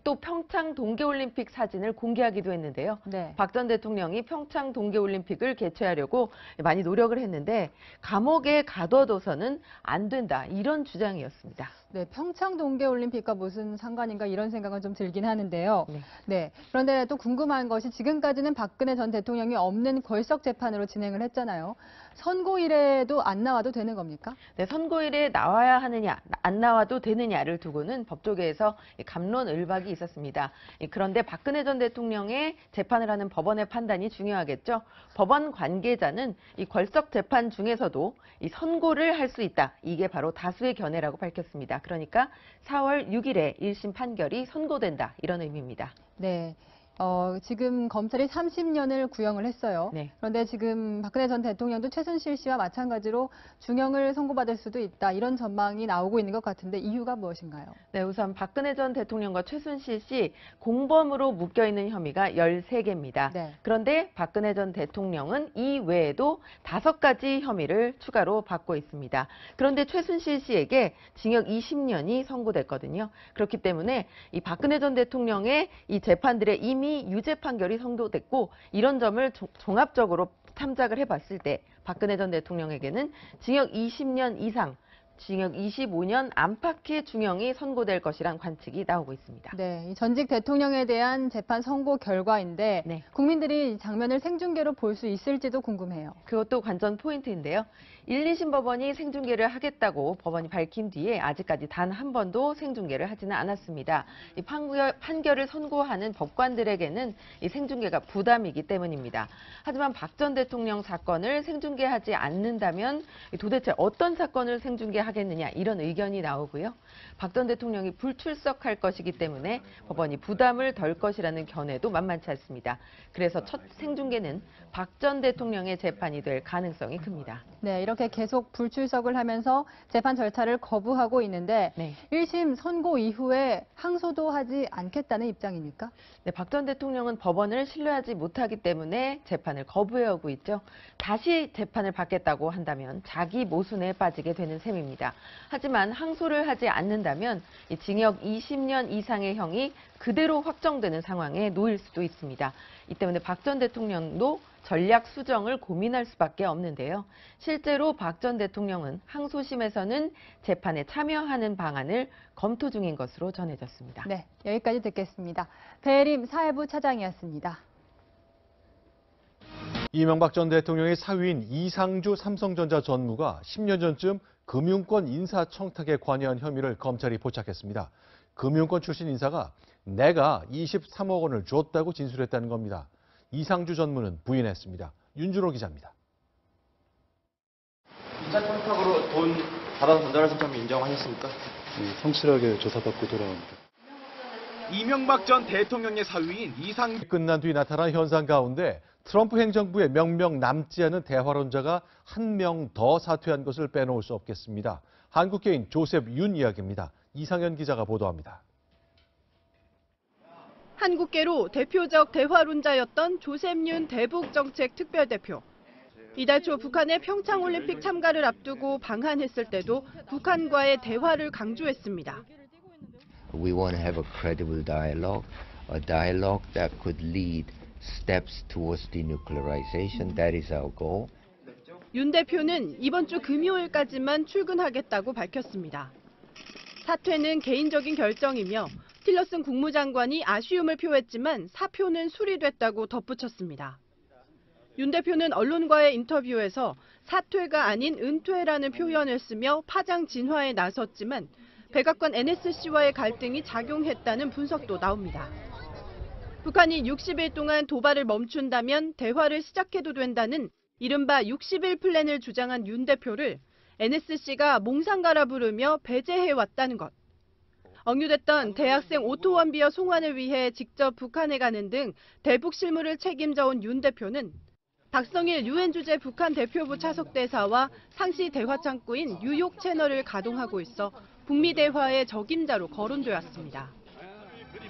또 평창 동계올림픽 사진을 공개하기도 했는데요. 네. 박 전 대통령이 평창 동계올림픽을 개최하려고 많이 노력을 했는데 감옥에 가둬둬서는 안 된다. 이런 주장이었습니다. 네, 평창 동계올림픽과 무슨 상관인가 이런 생각은 좀 들긴 하는데요. 네. 그런데 또 궁금한 것이 지금까지는 박근혜 전 대통령이 없는 걸석 재판으로 진행을 했잖아요. 선고일에도 안 나와도 되는 겁니까? 네, 선고일에 나와야 하느냐, 안 나와도 되느냐를 두고는 법조계에서 갑론을박이 있었습니다. 그런데 박근혜 전 대통령의 재판을 하는 법원의 판단이 중요하겠죠. 법원 관계자는 이 걸석 재판 중에서도 이 선고를 할 수 있다. 이게 바로 다수의 견해라고 밝혔습니다. 그러니까 4월 6일에 1심 판결이 선고된다. 이런 의미입니다. 네. 지금 검찰이 30년을 구형을 했어요. 네. 그런데 지금 박근혜 전 대통령도 최순실 씨와 마찬가지로 중형을 선고받을 수도 있다. 이런 전망이 나오고 있는 것 같은데 이유가 무엇인가요? 네, 우선 박근혜 전 대통령과 최순실 씨 공범으로 묶여있는 혐의가 13개입니다. 네. 그런데 박근혜 전 대통령은 이 외에도 5가지 혐의를 추가로 받고 있습니다. 그런데 최순실 씨에게 징역 20년이 선고됐거든요. 그렇기 때문에 이 박근혜 전 대통령의 이 재판들에 이미 유죄 판결이 선고됐고 이런 점을 종합적으로 참작을 해봤을 때 박근혜 전 대통령에게는 징역 20년 이상, 징역 25년 안팎의 중형이 선고될 것이란 관측이 나오고 있습니다. 네, 이 전직 대통령에 대한 재판 선고 결과인데 국민들이 이 장면을 생중계로 볼 수 있을지도 궁금해요. 그것도 관전 포인트인데요. 1, 2심 법원이 생중계를 하겠다고 법원이 밝힌 뒤에 아직까지 단 한 번도 생중계를 하지는 않았습니다. 이 판결을 선고하는 법관들에게는 이 생중계가 부담이기 때문입니다. 하지만 박 전 대통령 사건을 생중계하지 않는다면 도대체 어떤 사건을 생중계하겠느냐 이런 의견이 나오고요. 박 전 대통령이 불출석할 것이기 때문에 법원이 부담을 덜 것이라는 견해도 만만치 않습니다. 그래서 첫 생중계는 박 전 대통령의 재판이 될 가능성이 큽니다. 네, 이렇게 계속 불출석을 하면서 재판 절차를 거부하고 있는데 1심 선고 이후에 항소도 하지 않겠다는 입장입니까? 네, 박 전 대통령은 법원을 신뢰하지 못하기 때문에 재판을 거부해오고 있죠. 다시 재판을 받겠다고 한다면 자기 모순에 빠지게 되는 셈입니다. 하지만 항소를 하지 않는다면 이 징역 20년 이상의 형이 그대로 확정되는 상황에 놓일 수도 있습니다. 이 때문에 박 전 대통령도 전략 수정을 고민할 수밖에 없는데요. 실제로 박 전 대통령은 항소심에서는 재판에 참여하는 방안을 검토 중인 것으로 전해졌습니다. 네, 여기까지 듣겠습니다. 배혜림 사회부 차장이었습니다. 이명박 전 대통령의 사위인 이상주 삼성전자 전무가 10년 전쯤 금융권 인사청탁에 관여한 혐의를 검찰이 포착했습니다. 금융권 출신 인사가 내가 23억 원을 줬다고 진술했다는 겁니다. 이상주 전무는 부인했습니다. 윤준호 기자입니다. 인사청탁으로 돈 받아서 전달하신 점 인정하셨습니까? 성실하게 조사받고 돌아옵니다. 이명박 전 대통령의 사위인 이상주 끝난 뒤 나타난 현상 가운데 트럼프 행정부의 명명 남지 않은 대화론자가 한 명 더 사퇴한 것을 빼놓을 수 없겠습니다. 한국계인 조셉 윤 이야기입니다. 이상현 기자가 보도합니다. 한국계로 대표적 대화론자였던 조셉 윤 대북정책 특별대표. 이달 초 북한의 평창올림픽 참가를 앞두고 방한했을 때도 북한과의 대화를 강조했습니다. We want to have a credible dialogue, a dialogue that could lead steps towards denuclearization. That is our goal. 윤 대표는 이번 주 금요일까지만 출근하겠다고 밝혔습니다. 사퇴는 개인적인 결정이며 틸러슨 국무장관이 아쉬움을 표했지만 사표는 수리됐다고 덧붙였습니다. 윤 대표는 언론과의 인터뷰에서 사퇴가 아닌 은퇴라는 표현을 쓰며 파장 진화에 나섰지만 백악관 NSC와의 갈등이 작용했다는 분석도 나옵니다. 북한이 60일 동안 도발을 멈춘다면 대화를 시작해도 된다는 이른바 60일 플랜을 주장한 윤 대표를 NSC가 몽상가라 부르며 배제해왔다는 것. 억류됐던 대학생 오토원비어 송환을 위해 직접 북한에 가는 등 대북 실무를 책임져온 윤 대표는 박성일 유엔 주재 북한 대표부 차석대사와 상시 대화 창구인 뉴욕 채널을 가동하고 있어 북미 대화의 적임자로 거론되었습니다.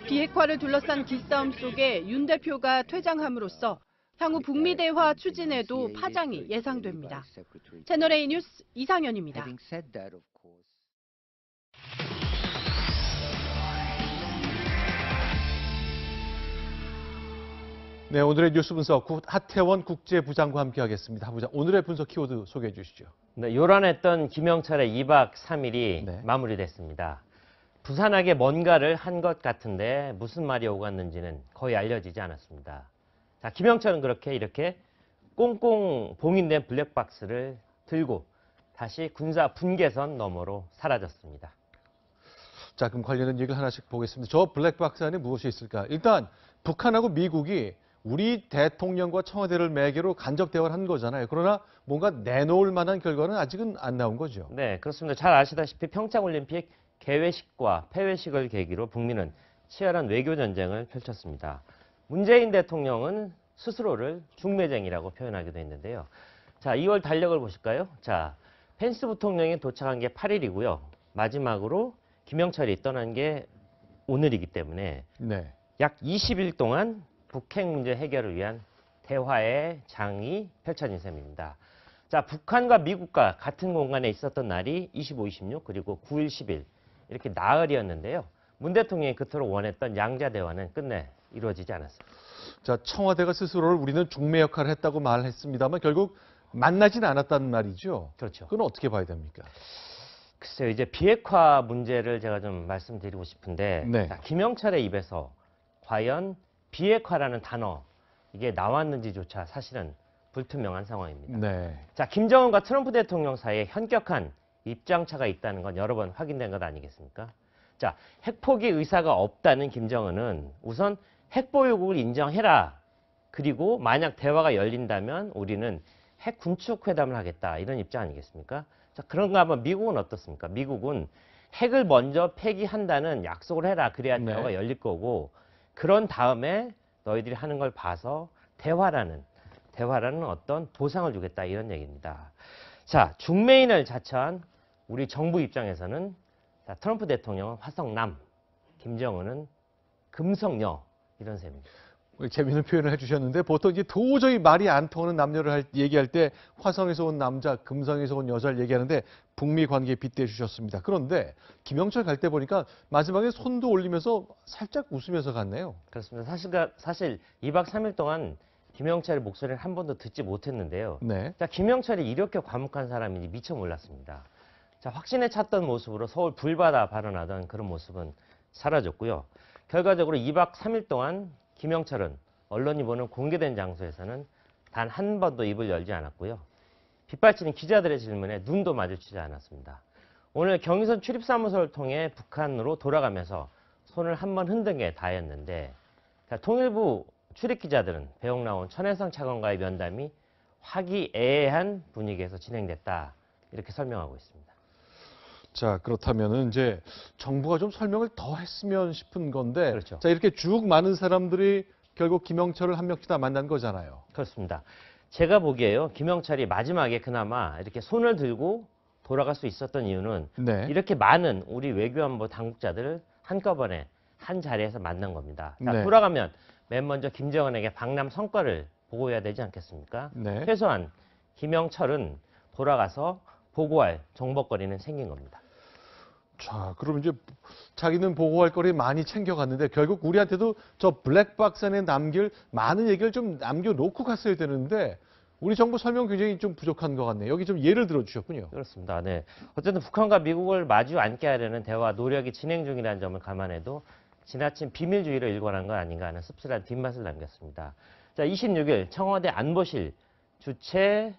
비핵화를 둘러싼 기싸움 속에 윤 대표가 퇴장함으로써 향후 북미 대화 추진에도 파장이 예상됩니다. 채널A 뉴스 이상현입니다. 네, 오늘의 뉴스 분석 하태원 국제부장과 함께하겠습니다. 부장, 오늘의 분석 키워드 소개해 주시죠. 네, 요란했던 김영철의 2박 3일이 마무리됐습니다. 부산하게 뭔가를 한 것 같은데 무슨 말이 오갔는지는 거의 알려지지 않았습니다. 자, 김영철은 이렇게 꽁꽁 봉인된 블랙박스를 들고 다시 군사 분계선 너머로 사라졌습니다. 자, 그럼 관련된 얘기를 하나씩 보겠습니다. 저 블랙박스 안에 무엇이 있을까? 일단 북한하고 미국이 우리 대통령과 청와대를 매개로 간접 대화를 한 거잖아요. 그러나 뭔가 내놓을 만한 결과는 아직은 안 나온 거죠. 네, 그렇습니다. 잘 아시다시피 평창올림픽 개회식과 폐회식을 계기로 북미는 치열한 외교 전쟁을 펼쳤습니다. 문재인 대통령은 스스로를 중매쟁이라고 표현하기도 했는데요. 자, 2월 달력을 보실까요? 자, 펜스 부통령이 도착한 게 8일이고요. 마지막으로 김영철이 떠난 게 오늘이기 때문에 약 20일 동안 북핵 문제 해결을 위한 대화의 장이 펼쳐진 셈입니다. 자, 북한과 미국과 같은 공간에 있었던 날이 25, 26 그리고 9일, 10일 이렇게 나흘이었는데요. 문 대통령이 그토록 원했던 양자 대화는 끝내 이루어지지 않았습니다. 자, 청와대가 스스로를 우리는 중매 역할을 했다고 말했습니다만 결국 만나진 않았다는 말이죠. 그렇죠. 그건 어떻게 봐야 됩니까? 글쎄요, 이제 비핵화 문제를 제가 좀 말씀드리고 싶은데 자, 김영철의 입에서 과연 비핵화라는 단어 이게 나왔는지조차 사실은 불투명한 상황입니다. 자, 김정은과 트럼프 대통령 사이에 현격한 입장차가 있다는 건 여러 번 확인된 것 아니겠습니까? 자, 핵포기 의사가 없다는 김정은은 우선 핵보유국을 인정해라. 그리고 만약 대화가 열린다면 우리는 핵 군축 회담을 하겠다. 이런 입장 아니겠습니까? 자, 그런가 하면 미국은 어떻습니까? 미국은 핵을 먼저 폐기한다는 약속을 해라. 그래야 대화가 열릴 거고 그런 다음에 너희들이 하는 걸 봐서 대화라는 어떤 보상을 주겠다. 이런 얘기입니다. 자, 중매인을 자처한 우리 정부 입장에서는 자, 트럼프 대통령은 화성남, 김정은은 금성녀 이런 셈입니다. 재미있는 표현을 해주셨는데 보통 이제 도저히 말이 안 통하는 남녀를 얘기할 때 화성에서 온 남자, 금성에서 온 여자를 얘기하는데 북미 관계에 빗대 주셨습니다. 그런데 김영철 갈 때 보니까 마지막에 손도 올리면서 살짝 웃으면서 갔네요. 그렇습니다. 사실 2박 3일 동안 김영철의 목소리를 한 번도 듣지 못했는데요. 자, 김영철이 이렇게 과묵한 사람인지 미처 몰랐습니다. 자, 확신에 찼던 모습으로 서울 불바다 발언하던 그런 모습은 사라졌고요. 결과적으로 2박 3일 동안 김영철은 언론이 보는 공개된 장소에서는 단 한 번도 입을 열지 않았고요. 빗발치는 기자들의 질문에 눈도 마주치지 않았습니다. 오늘 경의선 출입사무소를 통해 북한으로 돌아가면서 손을 한 번 흔든 게 다였는데 자, 통일부 출입기자들은 배옥 나온 천혜성 차관과의 면담이 화기애애한 분위기에서 진행됐다. 이렇게 설명하고 있습니다. 자, 그렇다면은 이제 정부가 좀 설명을 더 했으면 싶은 건데 자, 이렇게 쭉 많은 사람들이 결국 김영철을 한 명씩 다 만난 거잖아요. 그렇습니다. 제가 보기에요. 김영철이 마지막에 그나마 이렇게 손을 들고 돌아갈 수 있었던 이유는 이렇게 많은 우리 외교안보 당국자들을 한꺼번에 한 자리에서 만난 겁니다. 자, 돌아가면 맨 먼저 김정은에게 방남 성과를 보고해야 되지 않겠습니까? 최소한 김영철은 돌아가서 보고할 정보거리는 생긴 겁니다. 자, 그럼 이제 자기는 보고할 거리 많이 챙겨갔는데 결국 우리한테도 저 블랙박스 안에 남길 많은 얘기를 좀 남겨놓고 갔어야 되는데 우리 정부 설명 굉장히 좀 부족한 것 같네요. 여기 좀 예를 들어 주셨군요. 그렇습니다. 네. 어쨌든 북한과 미국을 마주 앉게 하려는 대화 노력이 진행 중이라는 점을 감안해도 지나친 비밀주의를 일관한 건 아닌가 하는 씁쓸한 뒷맛을 남겼습니다. 자, 26일 청와대 안보실 주최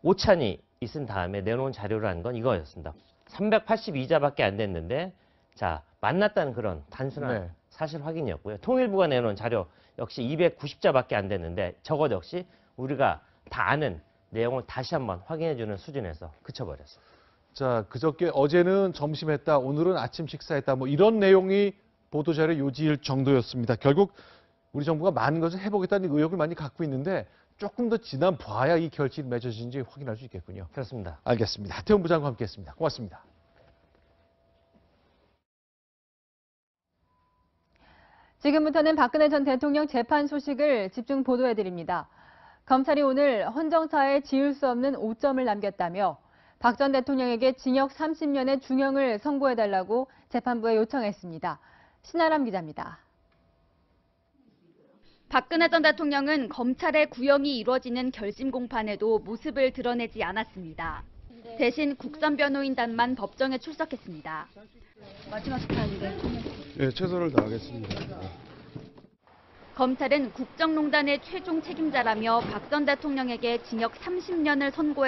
오찬이 있은 다음에 내놓은 자료라는 건 이거였습니다. 382자밖에 안 됐는데 자, 만났다는 그런 단순한 사실 확인이었고요. 통일부가 내놓은 자료 역시 290자밖에 안 됐는데 저것 역시 우리가 다 아는 내용을 다시 한번 확인해주는 수준에서 그쳐버렸습니다. 자, 그저께 어제는 점심했다, 오늘은 아침 식사했다, 뭐 이런 내용이 보도자료 요지일 정도였습니다. 결국 우리 정부가 많은 것을 해보겠다는 의욕을 많이 갖고 있는데 조금 더 지난 봐야 이 결실이 맺어진지 확인할 수 있겠군요. 그렇습니다. 알겠습니다. 하태원 부장과 함께했습니다. 고맙습니다. 지금부터는 박근혜 전 대통령 재판 소식을 집중 보도해드립니다. 검찰이 오늘 헌정사에 지울 수 없는 오점을 남겼다며 박 전 대통령에게 징역 30년의 중형을 선고해달라고 재판부에 요청했습니다. 신아람 기자입니다. 박근혜 전 대통령은 검찰의 구형이 이루어지는 결심 공판에도 모습을 드러내지 않았습니다. 대신 국선변호인단만 법정에 출석했습니다. 마지막 재판인데. 네, 최선을 다하겠습니다. 검찰은 국정농단의 최종 책임자라며 박 전 대통령에게 징역 30년을 선고했